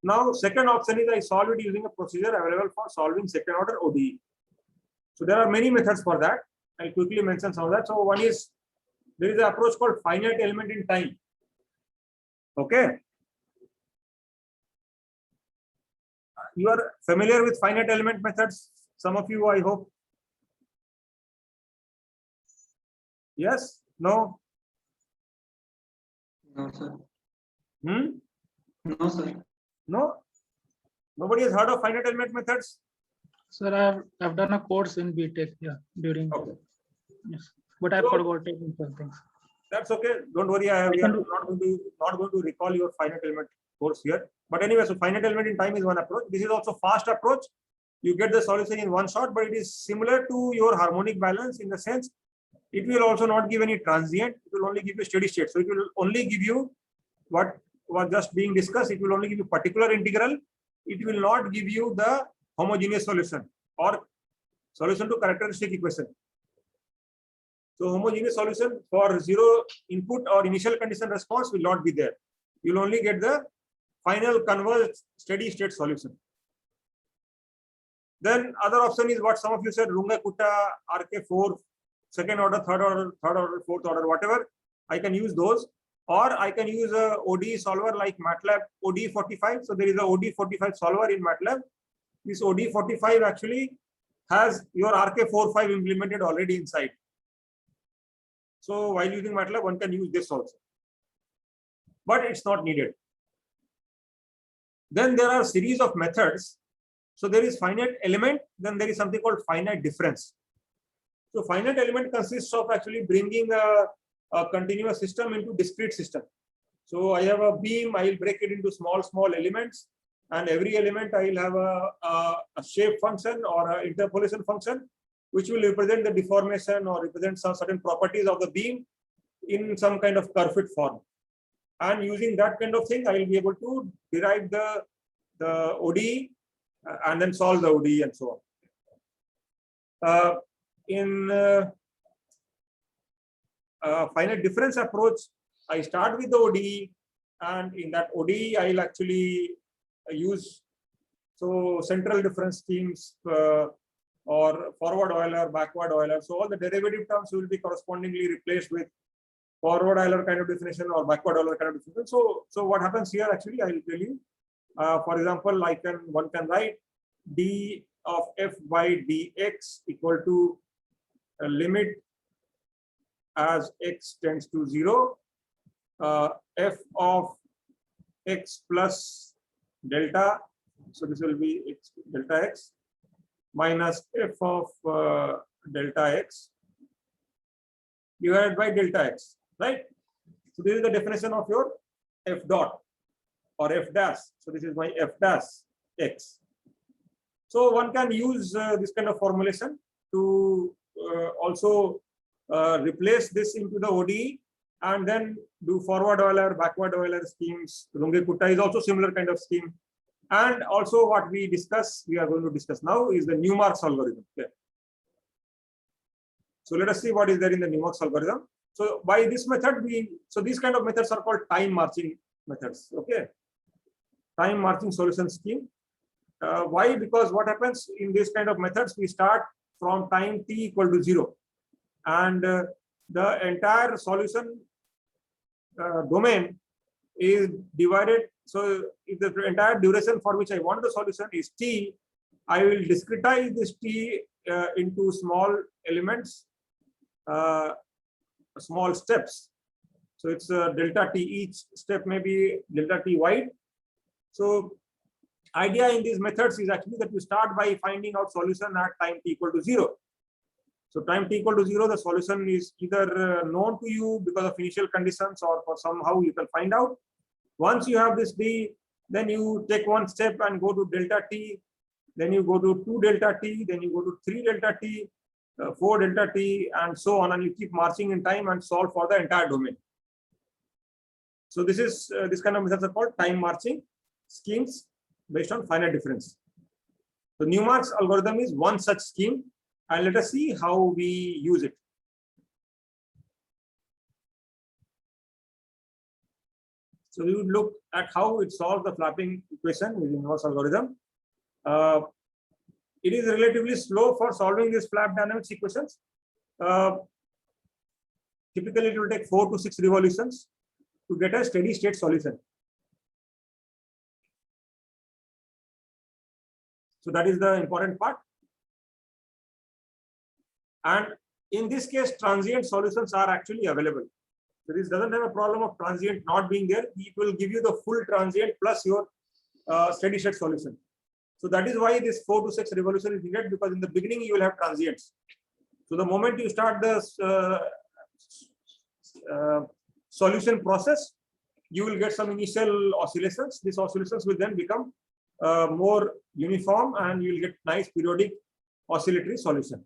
Now, second option is I solve it using a procedure available for solving second order ODE. So there are many methods for that. I'll quickly mention some of that. So one is, there is an approach called finite element in time. Okay. You are familiar with finite element methods? Some of you, I hope. Yes? No? No, sir. Hmm? No, sir. No? Nobody has heard of finite element methods? Sir, I've done a course in BTech, yeah, during. Okay. Yes, but I So- forgot some things. That's okay. Don't worry. We are not going to recall your finite element course here. But anyway, so finite element in time is one approach. This is also fast approach. You get the solution in one shot, but it is similar to your harmonic balance in the sense it will also not give any transient. It will only give you steady state. So it will only give you what was just being discussed. It will only give you particular integral. It will not give you the homogeneous solution or solution to characteristic equation. So homogeneous solution for zero input or initial condition response will not be there. You will only get the final converged steady state solution. Then other option is what some of you said, Runge-Kutta, RK4, second order, third order, fourth order, whatever. I can use those, or I can use a ODE solver like MATLAB ODE45. So there is a ODE45 solver in MATLAB. This ODE45 actually has your RK45 implemented already inside. So while using MATLAB, one can use this also, but it's not needed. Then there are a series of methods. So there is finite element, then there is something called finite difference. So finite element consists of actually bringing a continuous system into discrete system. So I have a beam, I will break it into small elements, and every element I will have a shape function or an interpolation function, which will represent the deformation or represent some certain properties of the beam in some kind of curve fit form. And using that kind of thing, I will be able to derive the ODE and then solve the ODE and so on. In finite difference approach, I start with the ODE, and in that ODE, I will actually use central difference schemes or forward Euler, backward Euler. So all the derivative terms will be correspondingly replaced with forward Euler kind of definition or backward Euler kind of definition. So what happens here actually, I will tell you. For example, one can write d of f by dx equal to a limit as x tends to 0, f of x plus delta, so this will be x delta x minus f of delta x divided by delta x, right? So this is the definition of your f dot or f dash. So this is my f dash x. So one can use this kind of formulation to also replace this into the ODE and then do forward Euler, backward Euler schemes. Runge-Kutta is also similar kind of scheme. And also what we are going to discuss now is the Newmark's algorithm. Okay. So let us see what is there in the Newmark's algorithm. So by this method, these kind of methods are called time marching methods. Okay. Time marching solution scheme. Why? Because what happens in this kind of methods, we start from time t equal to 0. And the entire solution domain is divided. So if the entire duration for which I want the solution is t, I will discretize this t into small elements, small steps. So it's delta t, each step may be delta t wide. So idea in these methods is actually that you start by finding out solution at time t equal to 0. So time t equal to 0, the solution is either known to you because of initial conditions or for somehow you can find out. Once you have this d, then you take one step and go to delta t, then you go to 2 delta t, then you go to 3 delta t, 4 delta t, and so on, and you keep marching in time and solve for the entire domain. So this is this kind of methods are called time marching schemes based on finite difference. So Newmark's algorithm is one such scheme, and let us see how we use it. So we would look at how it solves the flapping equation with Newmark's algorithm. It is relatively slow for solving these flap dynamics equations. Typically, it will take 4 to 6 revolutions to get a steady state solution. So that is the important part. And in this case, transient solutions are actually available. So this doesn't have a problem of transient not being there. It will give you the full transient plus your steady state solution. So that is why this 4 to 6 revolution is needed, because in the beginning you will have transients. So the moment you start the solution process, you will get some initial oscillations. These oscillations will then become more uniform, and you will get nice periodic oscillatory solution.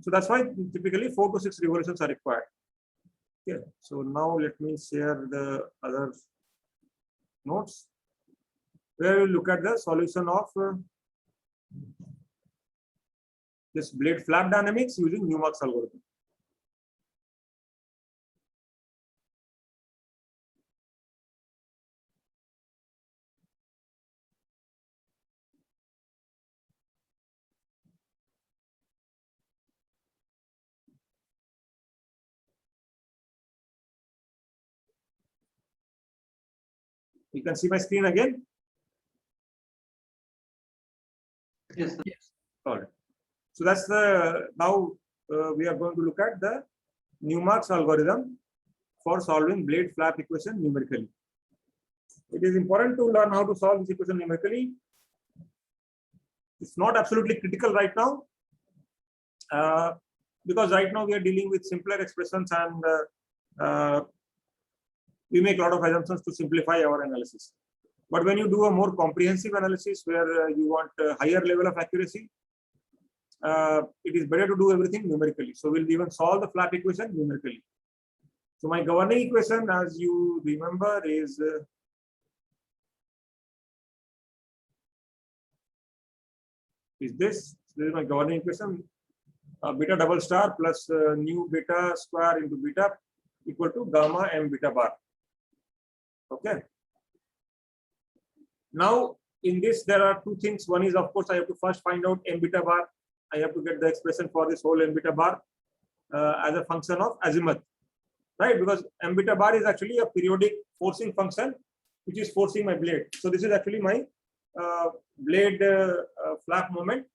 So that's why typically 4 to 6 revolutions are required. Okay, so now let me share the other notes where we look at the solution of this blade flap dynamics using Newmark's algorithm. You can see my screen again. Yes, sir. All right. So that's the, now we are going to look at the Newmark's algorithm for solving blade flap equation numerically. It is important to learn how to solve this equation numerically. It's not absolutely critical right now, because right now we are dealing with simpler expressions, and we make a lot of assumptions to simplify our analysis. But when you do a more comprehensive analysis where you want a higher level of accuracy, it is better to do everything numerically. So we'll even solve the flap equation numerically. So my governing equation, as you remember, is this. This is my governing equation. Beta double star plus nu beta square into beta equal to gamma m beta bar. Okay. Now in this there are two things. One is, of course, I have to first find out m beta bar. I have to get the expression for this whole m beta bar as a function of azimuth, right? Because m beta bar is actually a periodic forcing function which is forcing my blade. So this is actually my blade flap moment,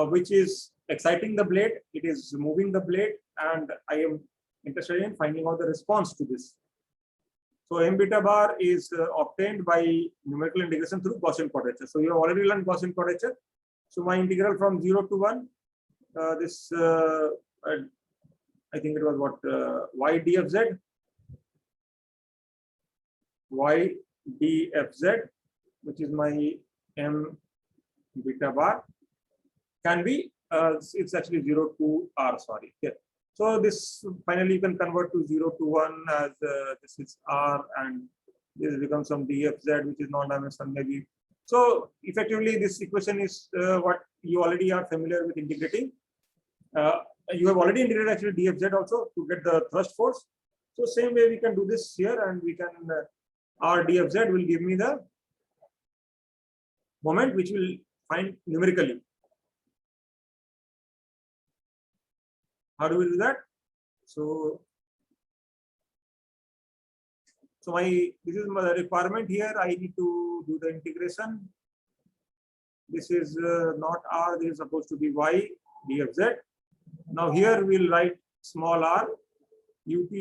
which is exciting the blade. It is moving the blade, and I am interested in finding out the response to this. So m beta bar is obtained by numerical integration through Gaussian quadrature. So you have already learned Gaussian quadrature. So my integral from 0 to 1, this I think it was what y dfz, y dfz, which is my m beta bar, can be it's actually 0 to r. Sorry. Yeah. So this finally you can convert to 0 to 1 as this is r, and this becomes some dfz, which is non-dimensional maybe. So effectively, this equation is what you already are familiar with integrating. You have already integrated actually dfz also to get the thrust force. So same way we can do this here, and we can r dfz will give me the moment which will find numerically. How do we do that? So this is my requirement here. I need to do the integration. This is not r, this is supposed to be y dfz. Now here we'll write small r, ut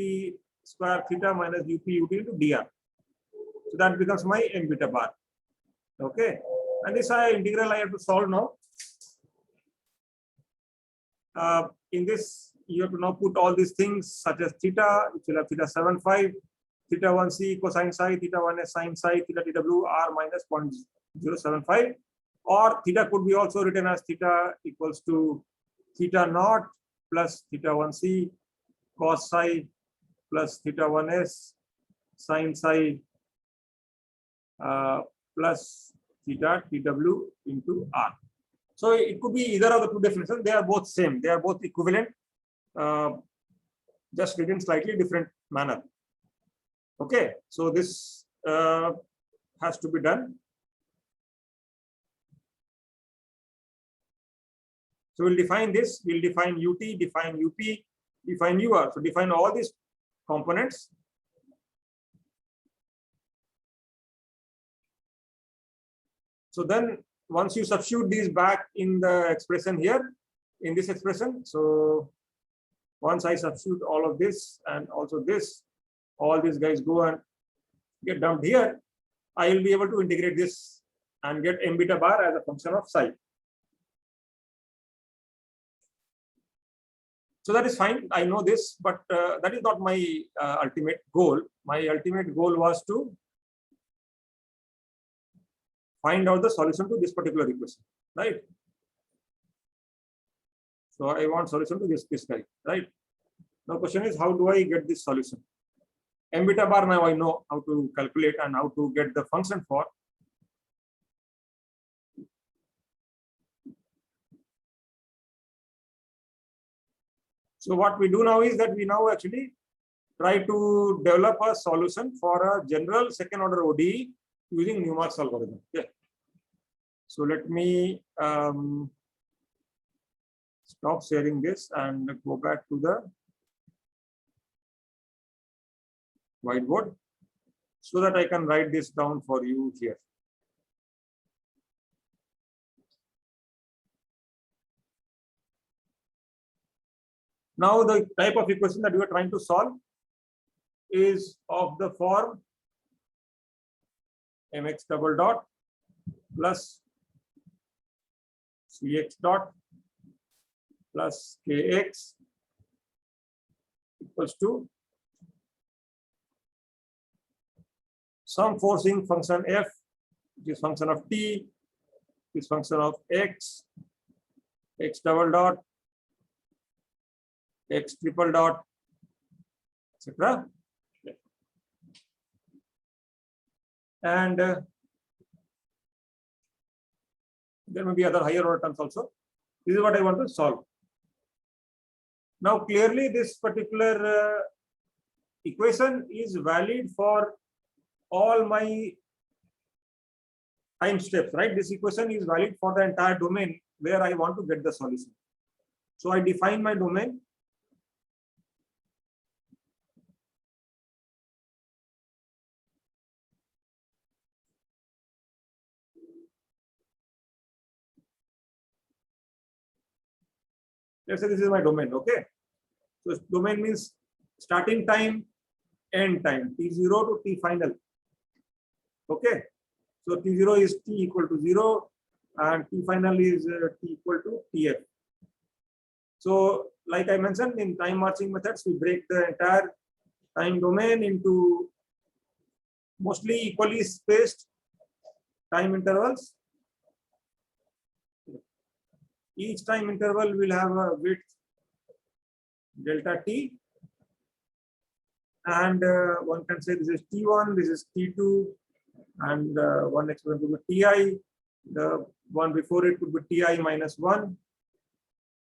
square theta minus up ut into dr. So that becomes my m beta bar. Okay, and this integral I have to solve now. In this, you have to now put all these things such as theta, which will have theta 75, theta 1c cosine psi, theta 1s sine psi, theta tw r minus 0.075, or theta could be also written as theta equals to theta naught plus theta 1c cos psi plus theta 1s sine psi plus theta tw into r. So it could be either of the two definitions. They are both same. They are both equivalent, just written slightly different manner. Okay, so this has to be done. So we'll define this. We'll define ut, define up, define ur. So define all these components. So then once you substitute these back in the expression here, in this expression, so once I substitute all of this and also this, all these guys go and get dumped here, I will be able to integrate this and get m beta bar as a function of psi. So that is fine. I know this, but that is not my ultimate goal. My ultimate goal was to find out the solution to this particular equation, right? So I want solution to this guy, right? Now question is, how do I get this solution? M beta bar now I know how to calculate and how to get the function for. So what we do now is that we now actually try to develop a solution for a general second order ODE using Newmark's algorithm. Okay. So let me stop sharing this and go back to the whiteboard. so that I can write this down for you here. Now the type of equation that you are trying to solve is of the form mx double dot plus cx dot plus kx equals to some forcing function f, which is function of t, is function of x, x double dot, x triple dot, etc. And there may be other higher order terms also. This is what I want to solve. Now, clearly, this particular equation is valid for all my time steps, right? This equation is valid for the entire domain where I want to get the solution. So I define my domain. Let's say this is my domain, okay? So domain means starting time, end time, T0 to T final. Okay. So T0 is T equal to 0 and T final is T equal to TF. So like I mentioned, in time marching methods, we break the entire time domain into mostly equally spaced time intervals. Each time interval will have a width delta t, and one can say this is t1, this is t2, and one exponent could be ti. The one before it could be ti minus 1,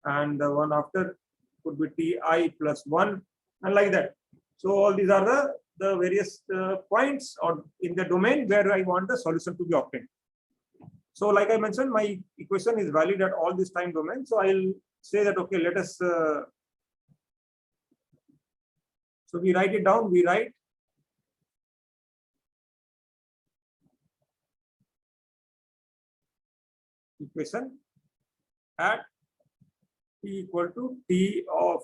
and the one after could be ti plus 1, and like that. So all these are the various points or in the domain where I want the solution to be obtained. So like I mentioned, my equation is valid at all this time domain. So I'll say that, okay, let us, so we write it down, we write equation at t equal to t of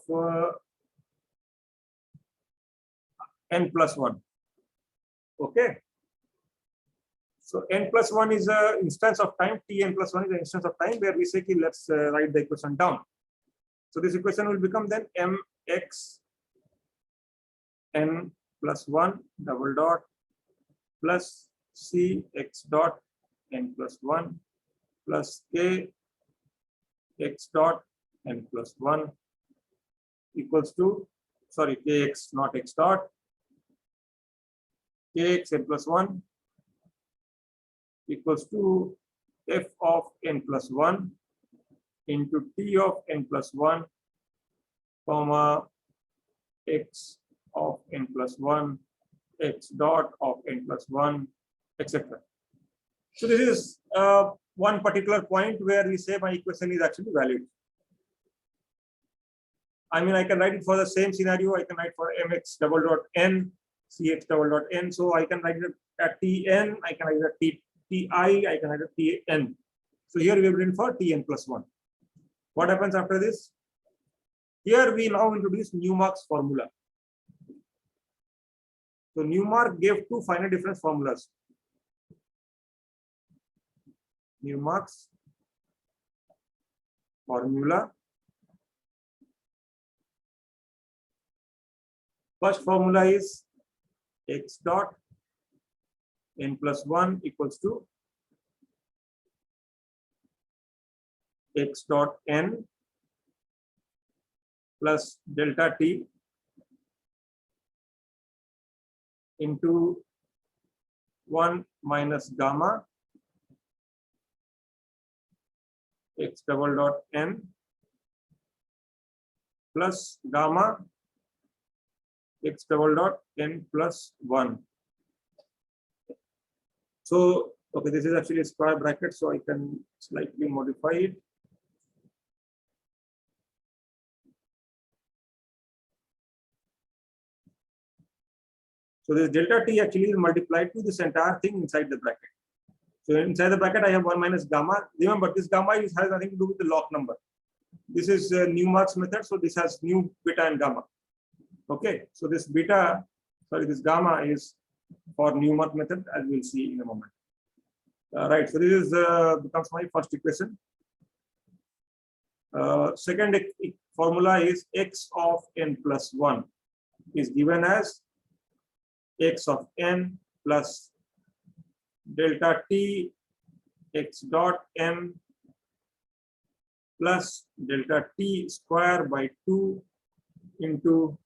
n plus 1. Okay. So n plus 1 is an instance of time, Tn plus 1 is an instance of time where we say, okay, let's write the equation down. So this equation will become then mx n plus 1 double dot plus cx dot n plus 1 plus k x dot n plus 1 equals to, sorry, kx, not x dot, kx n plus 1 equals to f of n plus 1 into t of n plus 1 comma x of n plus 1 x dot of n plus 1, etc. So this is one particular point where we say my equation is actually valid. I mean, I can write it for the same scenario. I can write for mx double dot n, cx double dot n. So I can write it at tn, I can write it at ti, I can write it at tn. So here we have written for tn plus 1. What happens after this? Here we now introduce Newmark's formula. So Newmark gave two finite difference formulas. Newmark's formula. First formula is x dot n plus 1 equals to x dot n plus delta t into 1 minus gamma x double dot n plus gamma x double dot n plus 1. So, okay, this is actually a square bracket, so I can slightly modify it. So this delta t actually is multiplied to this entire thing inside the bracket. So inside the bracket, I have 1 minus gamma. Remember, this gamma has nothing to do with the log number. This is Newmark's method. So this has nu, beta, and gamma. Okay. So this beta, sorry, this gamma is for Newmark method, as we'll see in a moment. Right. So this is becomes my first equation. Second formula is x of n plus 1 is given as x of n plus delta t x dot m plus delta t square by 2 into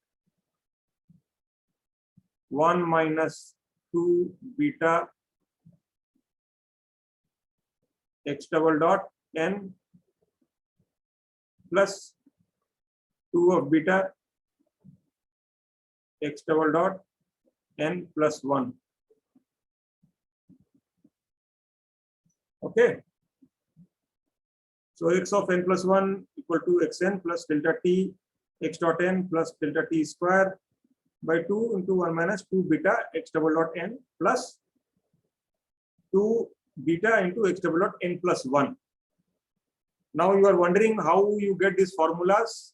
1 minus 2 beta x double dot n plus 2 of beta x double dot n plus 1. Okay. So x of n plus 1 equal to xn plus delta t x dot n plus delta t square by 2 into 1 minus 2 beta x double dot n plus 2 beta into x double dot n plus 1. Now you are wondering how you get these formulas.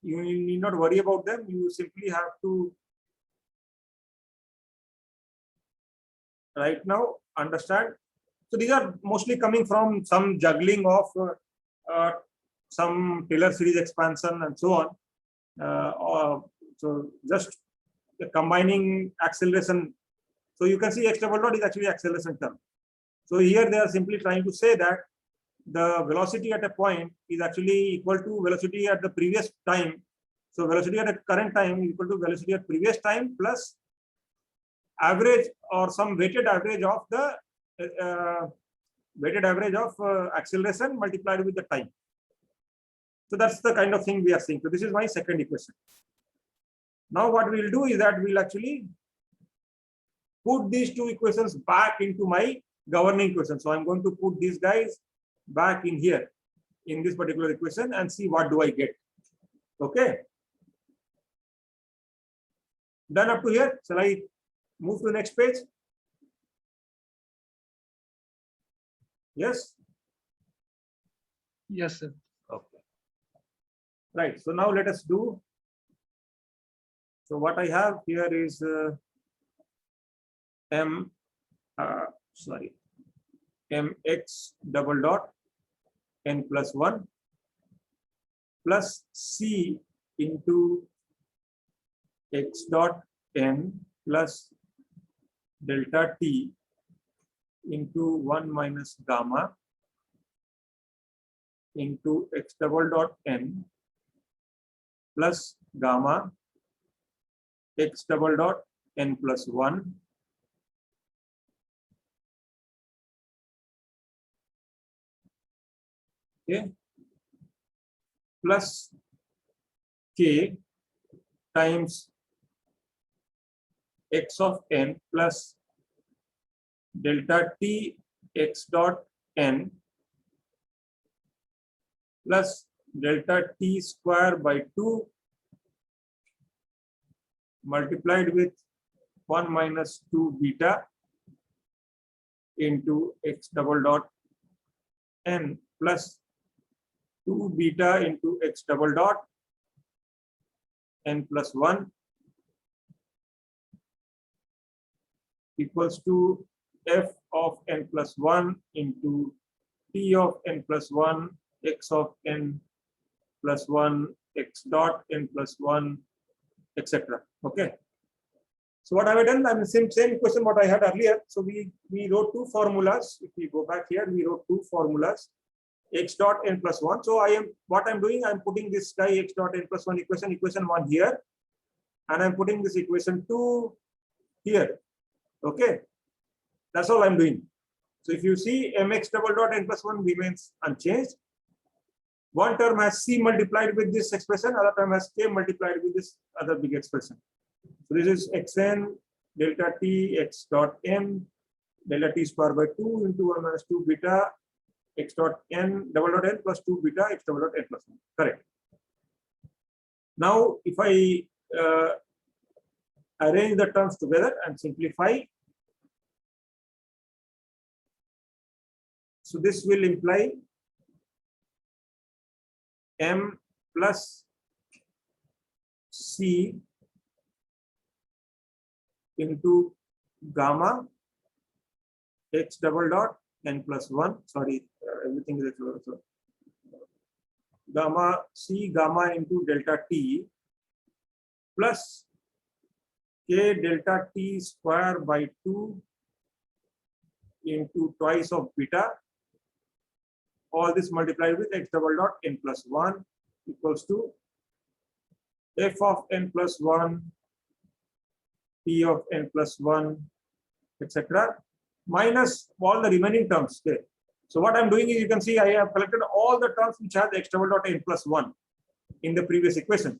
You need not worry about them. You simply have to right now understand. So these are mostly coming from some juggling of some Taylor series expansion and so on. So just combining acceleration. So you can see x double dot is actually acceleration term. So here they are simply trying to say that the velocity at a point is actually equal to velocity at the previous time. So velocity at the current time is equal to velocity at previous time plus average or some weighted average of the acceleration multiplied with the time. So that's the kind of thing we are seeing. So this is my second equation. Now what we'll do is that we'll actually put these two equations back into my governing equation. So I'm going to put these guys back in here in this particular equation and see what do I get. Okay. Done up to here. Shall I move to the next page? Yes. Yes, sir. Okay. Right. So now let us do. So what I have here is mx double dot n plus 1 plus c into x dot n plus delta t into 1 minus gamma into x double dot n plus gamma x double dot n plus 1 okay plus k times x of n plus delta t x dot n plus delta t square by 2 multiplied with 1 minus 2 beta into x double dot n plus 2 beta into x double dot n plus 1 equals to f of n plus 1 into t of n plus 1 x of n plus 1 x dot n plus 1 etc. Okay. So what have I done? I'm the same question what I had earlier. So we wrote two formulas. If we go back here, we wrote two formulas x dot n plus 1. So what I'm doing, I'm putting this guy x dot n plus 1 equation 1 here, and I'm putting this equation 2 here. Okay, that's all I'm doing. So if you see mx double dot n plus 1 remains unchanged. One term has c multiplied with this expression, other term has k multiplied with this other big expression. So this is xn delta t x dot n delta t square by 2 into 1 minus 2 beta x dot n double dot n plus 2 beta x double dot n plus 1. Correct. Now, if I arrange the terms together and simplify. So this will imply m plus c into gamma x double dot n plus 1. Sorry, everything is so gamma c gamma into delta t plus k delta t square by 2 into twice of beta. All this multiplied with x double dot n plus 1 equals to f of n plus 1, p of n plus 1, etc. minus all the remaining terms. Okay. So what I'm doing is, you can see I have collected all the terms which have x double dot n plus 1 in the previous equation.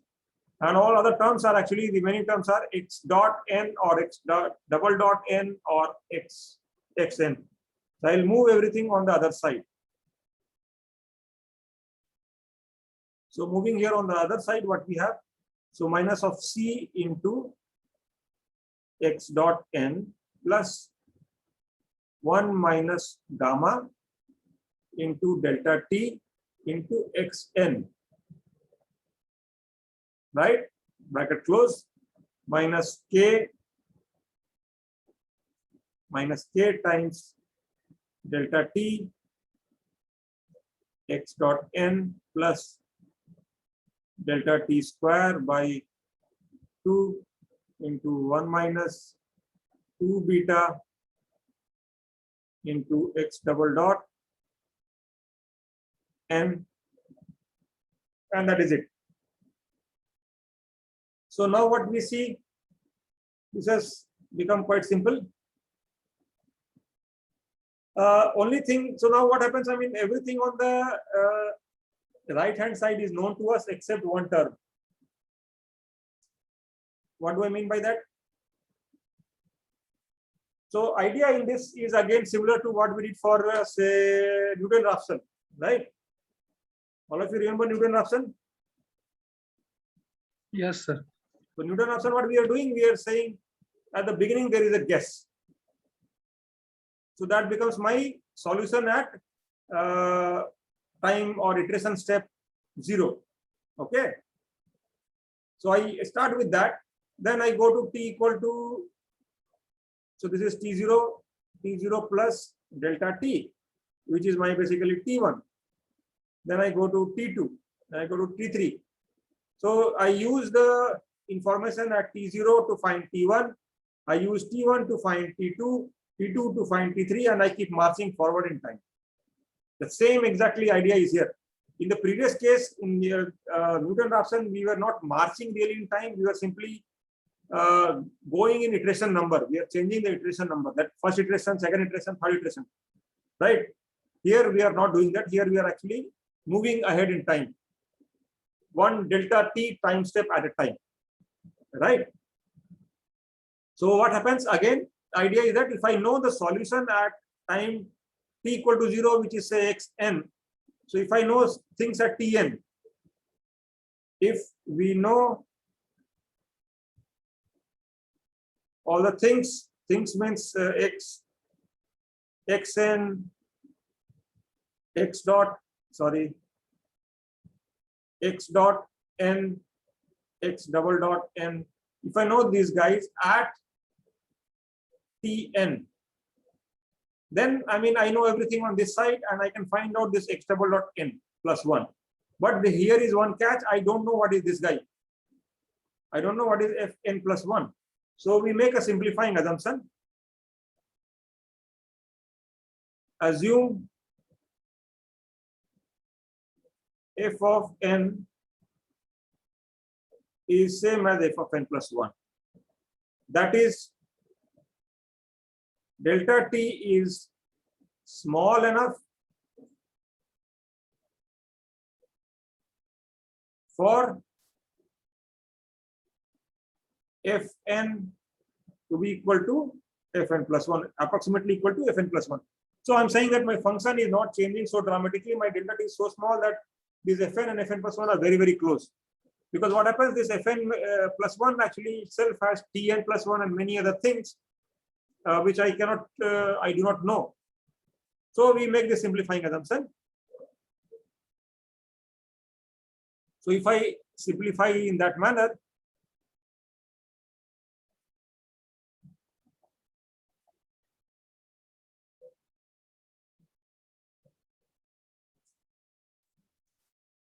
And all other terms are actually, remaining terms are x dot n or x dot double dot n or xn. So I'll move everything on the other side. So moving here on the other side, what we have, so minus of c into x dot n plus 1 minus gamma into delta t into xn, right? Bracket close, minus k times delta t x dot n plus delta t square by 2 into 1 minus 2 beta into x double dot n, and that is it. So now what we see, this has become quite simple. Only thing, so now what happens, I mean, everything on the right hand side is known to us except one term. What do I mean by that? So idea in this is again similar to what we did for say Newton-Raphson, right? All of you remember Newton-Raphson? Yes, sir. So Newton-Raphson, what we are doing, we are saying at the beginning there is a guess. So that becomes my solution at time or iteration step 0. Okay. So I start with that. Then I go to t equal to, so this is t0 plus delta t, which is my basically t1. Then I go to t2, then I go to t3. So I use the information at t0 to find t1. I use t1 to find t2, t2 to find t3, and I keep marching forward in time. The same exactly idea is here. In the previous case, in Newton-Raphson, we were not marching really in time. We were simply going in iteration number. We are changing the iteration number. That first iteration, second iteration, third iteration. Right? Here we are not doing that. Here we are actually moving ahead in time. One delta t time step at a time. Right? So what happens again? The idea is that if I know the solution at time t equal to 0, which is say xn. So if I know things at tn, if we know all the things means xn, x dot n, x double dot n. If I know these guys at tn, then I mean I know everything on this side, and I can find out this x double dot n plus 1. But here is one catch. I don't know what is this guy. I don't know what is fn plus 1. So we make a simplifying assumption. Assume f of n is same as f of n plus 1. That is, delta t is small enough for fn to be equal to fn plus 1, approximately equal to fn plus 1. So I'm saying that my function is not changing so dramatically. My delta t is so small that these fn and fn plus 1 are very, very close. Because what happens, this Fn plus 1 actually itself has Tn plus 1 and many other things which I do not know. So we make this simplifying assumption. So if I simplify in that manner,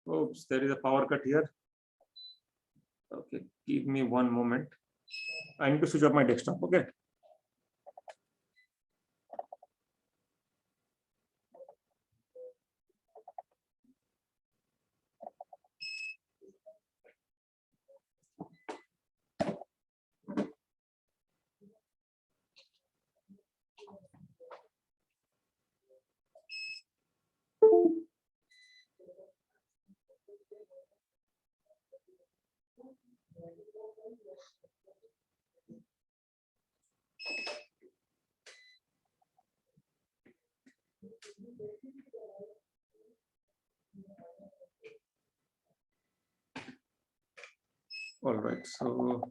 oops, there is a power cut here. Okay, give me one moment. I need to switch off my desktop. Okay. All right, so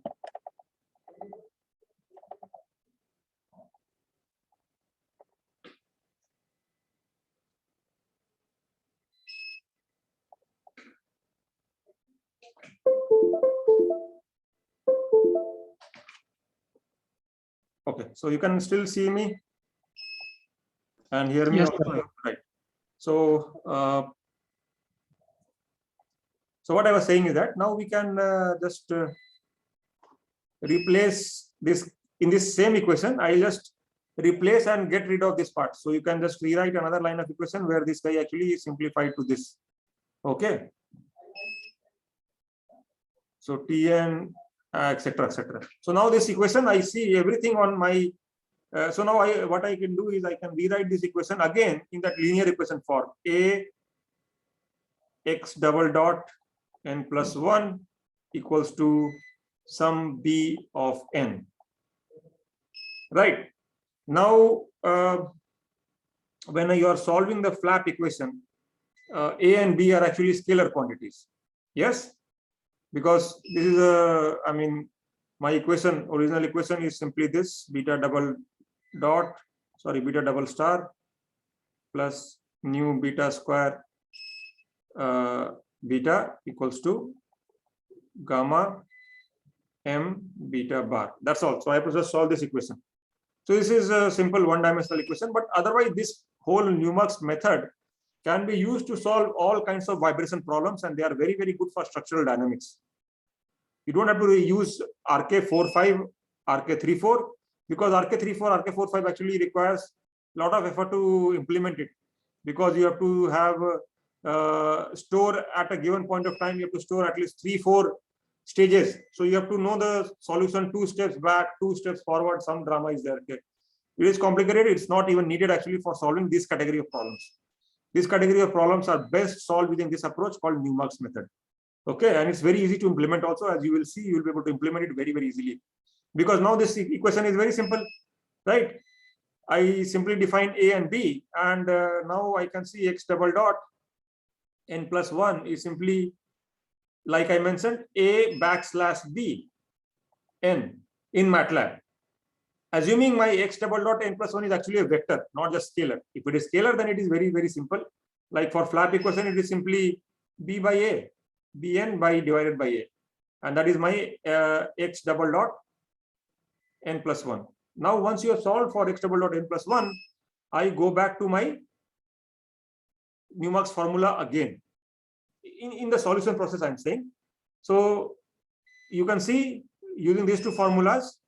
okay, so you can still see me and hear me Yes, also, right? So so what I was saying is that now we can just replace this in this same equation. I just replace and get rid of this part. So you can just rewrite another line of equation where this guy actually is simplified to this. Okay. So Tn, etc., etc. So now this equation, I see everything on my. So now what I can do is I can rewrite this equation again in that linear equation form. A x double dot n plus 1 equals to sum b of n. Right. Now, when you are solving the flap equation, a and b are actually scalar quantities. Yes, because this is I mean, my original equation is simply this: beta double star plus nu beta square beta equals to gamma m beta bar. That's all. So I have to just solve this equation. So this is a simple one-dimensional equation, but otherwise this whole Newmark's method can be used to solve all kinds of vibration problems, and they are very, very good for structural dynamics. You don't have to use RK45, RK34, because RK34, RK45 actually requires a lot of effort to implement it, because you have to have store at a given point of time, you have to store at least 3-4 stages. So you have to know the solution 2 steps back, 2 steps forward. Some drama is there. Okay. It is complicated. It's not even needed actually for solving this category of problems. This category of problems are best solved within this approach called Newmark's method. Okay, and it's very easy to implement also. As you will see, you will be able to implement it very, very easily. Because now this equation is very simple, right? I simply define A and B, and now I can see x double dot n plus 1 is simply, like I mentioned, A backslash B n in MATLAB. Assuming my x double dot n plus 1 is actually a vector, not just scalar. If it is scalar, then it is very, very simple. Like for flap equation, it is simply B by A, Bn by divided by A. And that is my x double dot n plus 1. Now, once you have solved for x double dot n plus 1, I go back to my Newmark's formula again. In the solution process, I'm saying. So you can see using these two formulas,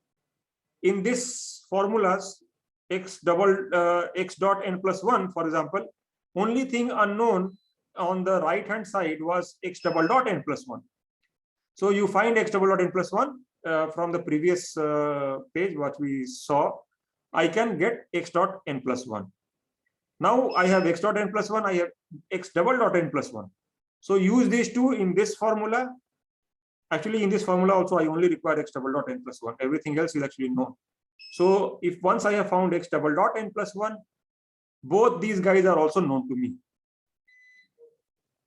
in this formulas, x dot n plus 1, for example, only thing unknown on the right hand side was x double dot n plus 1. So you find x double dot n plus 1 from the previous page what we saw. I can get x dot n plus 1. Now I have x dot n plus 1, I have x double dot n plus 1. So use these two in this formula. Actually, in this formula also, I only require x double dot n plus 1. Everything else is actually known. So if once I have found x double dot n plus 1, both these guys are also known to me.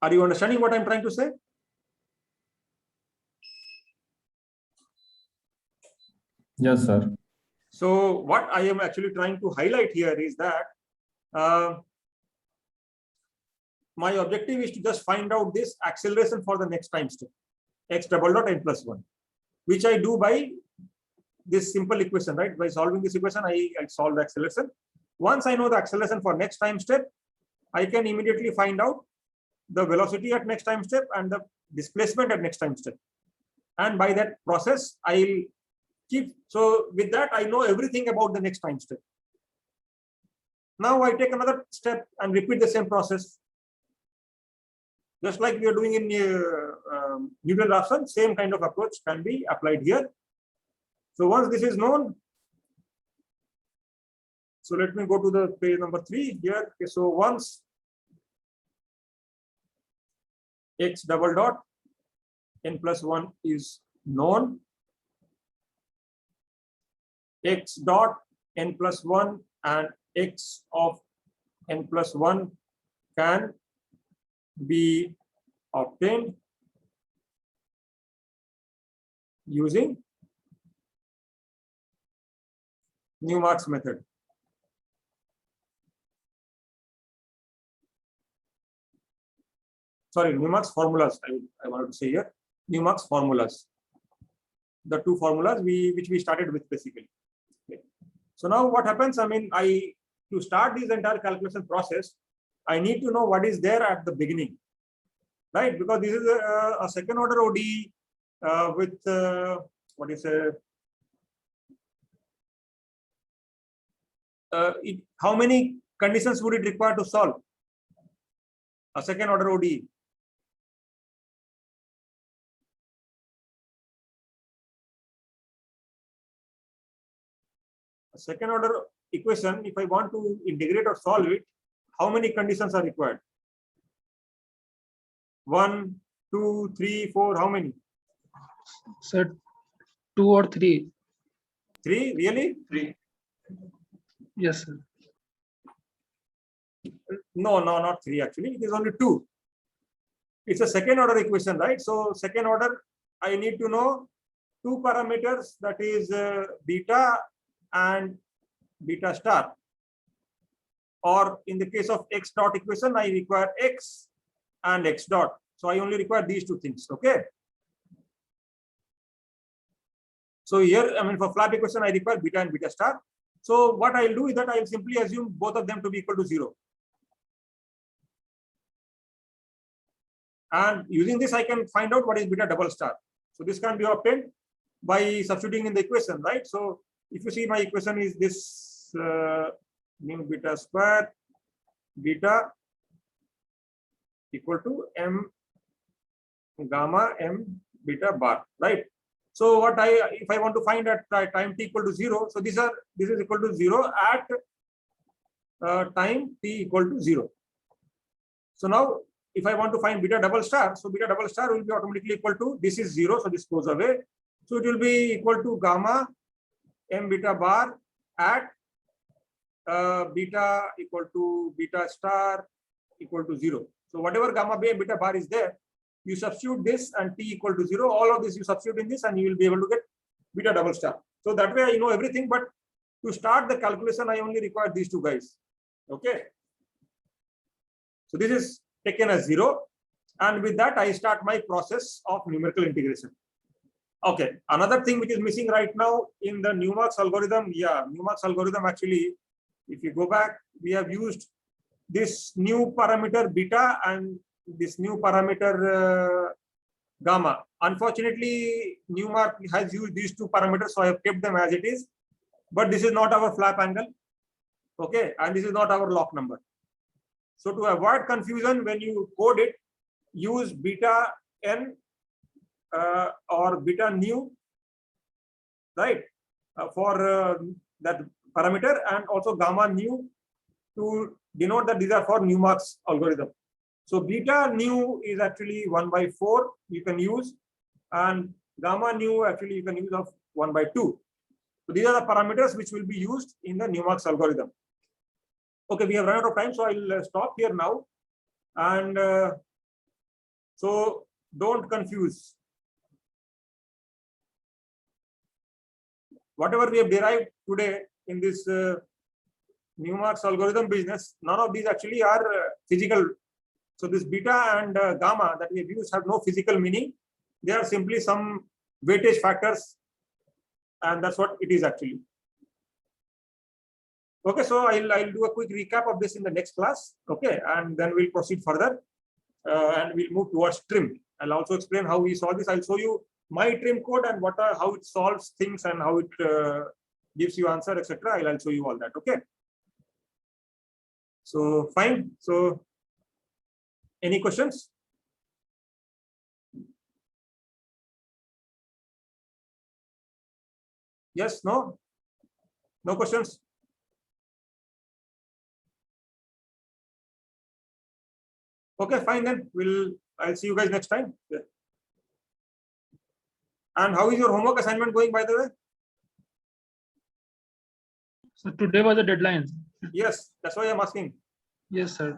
Are you understanding what I'm trying to say? Yes, sir. So what I am actually trying to highlight here is that my objective is to just find out this acceleration for the next time step, x double dot n plus 1, which I do by this simple equation, right? By solving this equation, I solve the acceleration. Once I know the acceleration for next time step, I can immediately find out the velocity at next time step and the displacement at next time step. And by that process, I'll keep, so with that, I know everything about the next time step. Now I take another step and repeat the same process. Just like we are doing in Newton-Raphson, same kind of approach can be applied here. So once this is known, so let me go to the page number 3 here. Okay, so once x double dot n plus 1 is known, x dot n plus 1 and x of n plus 1 can be obtained using Newmark's method. Sorry, Newmark's formulas, I wanted to say here, Newmark's formulas. The two formulas which we started with basically. Okay. So now what happens, I mean, to start this entire calculation process, I need to know what is there at the beginning, right? Because this is a second order ODE with what is how many conditions would it require to solve a second order ODE? A second order equation, if I want to integrate or solve it, how many conditions are required? 1, 2, 3, 4, how many? Sir, 2 or 3. 3, really? 3. Yes, sir. No, not 3 actually. It is only 2. It's a second order equation, right? So second order, I need to know 2 parameters, that is beta and beta star. Or in the case of x dot equation, I require x and x dot. So I only require these 2 things. Okay. So here, I mean, for flap equation, I require beta and beta star. So what I'll do is that I'll simply assume both of them to be equal to 0. And using this, I can find out what is beta double star. So this can be obtained by substituting in the equation, right? So if you see my equation is this mu beta square beta equal to m gamma m beta bar, right? So what if I want to find at time t equal to 0, so this is equal to 0 at time t equal to 0. So now if I want to find beta double star, so beta double star will be automatically equal to, this is 0, so this goes away. So it will be equal to gamma m beta bar at beta equal to beta star equal to 0. So whatever gamma m beta bar is there, you substitute this and t equal to 0, all of this you substitute in this and you will be able to get beta double star. So that way I know everything, but to start the calculation, I only require these 2 guys. Okay. So this is taken as 0. And with that, I start my process of numerical integration. Okay. Another thing which is missing right now in the Newmark's algorithm, Newmark's algorithm actually, if you go back, we have used this new parameter beta and this new parameter gamma. Unfortunately, Newmark has used these 2 parameters, so I have kept them as it is. But this is not our flap angle, okay, and this is not our lock number. So to avoid confusion, when you code it, use beta n or beta nu, right, for that parameter, and also gamma nu to denote that these are for Newmark's algorithm. So beta nu is actually 1/4 you can use, and gamma nu actually you can use of 1/2. So these are the parameters which will be used in the Newmark's algorithm. Okay, we have run out of time, so I'll stop here now. And so don't confuse. whatever we have derived today in this Newmark's algorithm business, none of these actually are physical. So this beta and gamma that we have used have no physical meaning. They are simply some weightage factors, and that's what it is actually. Okay, so I'll do a quick recap of this in the next class. Okay, and then we'll proceed further, and we'll move towards trim. I'll also explain how we solve this. I'll show you my trim code and how it solves things and how it gives you answer, etc. I'll show you all that. Okay. So fine. So any questions? Yes, no? No questions? Okay, fine then. I'll see you guys next time. Yeah. And how is your homework assignment going, by the way? So today was the deadline. Yes, that's why I'm asking. Yes, sir.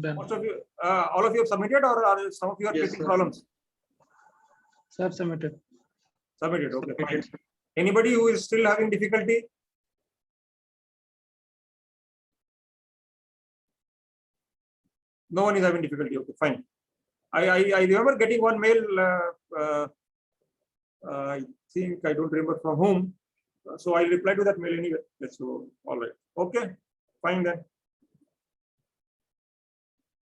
Done. Most of you, all of you have submitted, or are some of you are Yes, facing sir. problems? Sir, submitted. Submitted. Okay, fine. Anybody who is still having difficulty? No one is having difficulty. Okay, fine. I remember getting one mail. I think I don't remember from whom. So I reply to that mail anyway. So all right. Okay, fine then.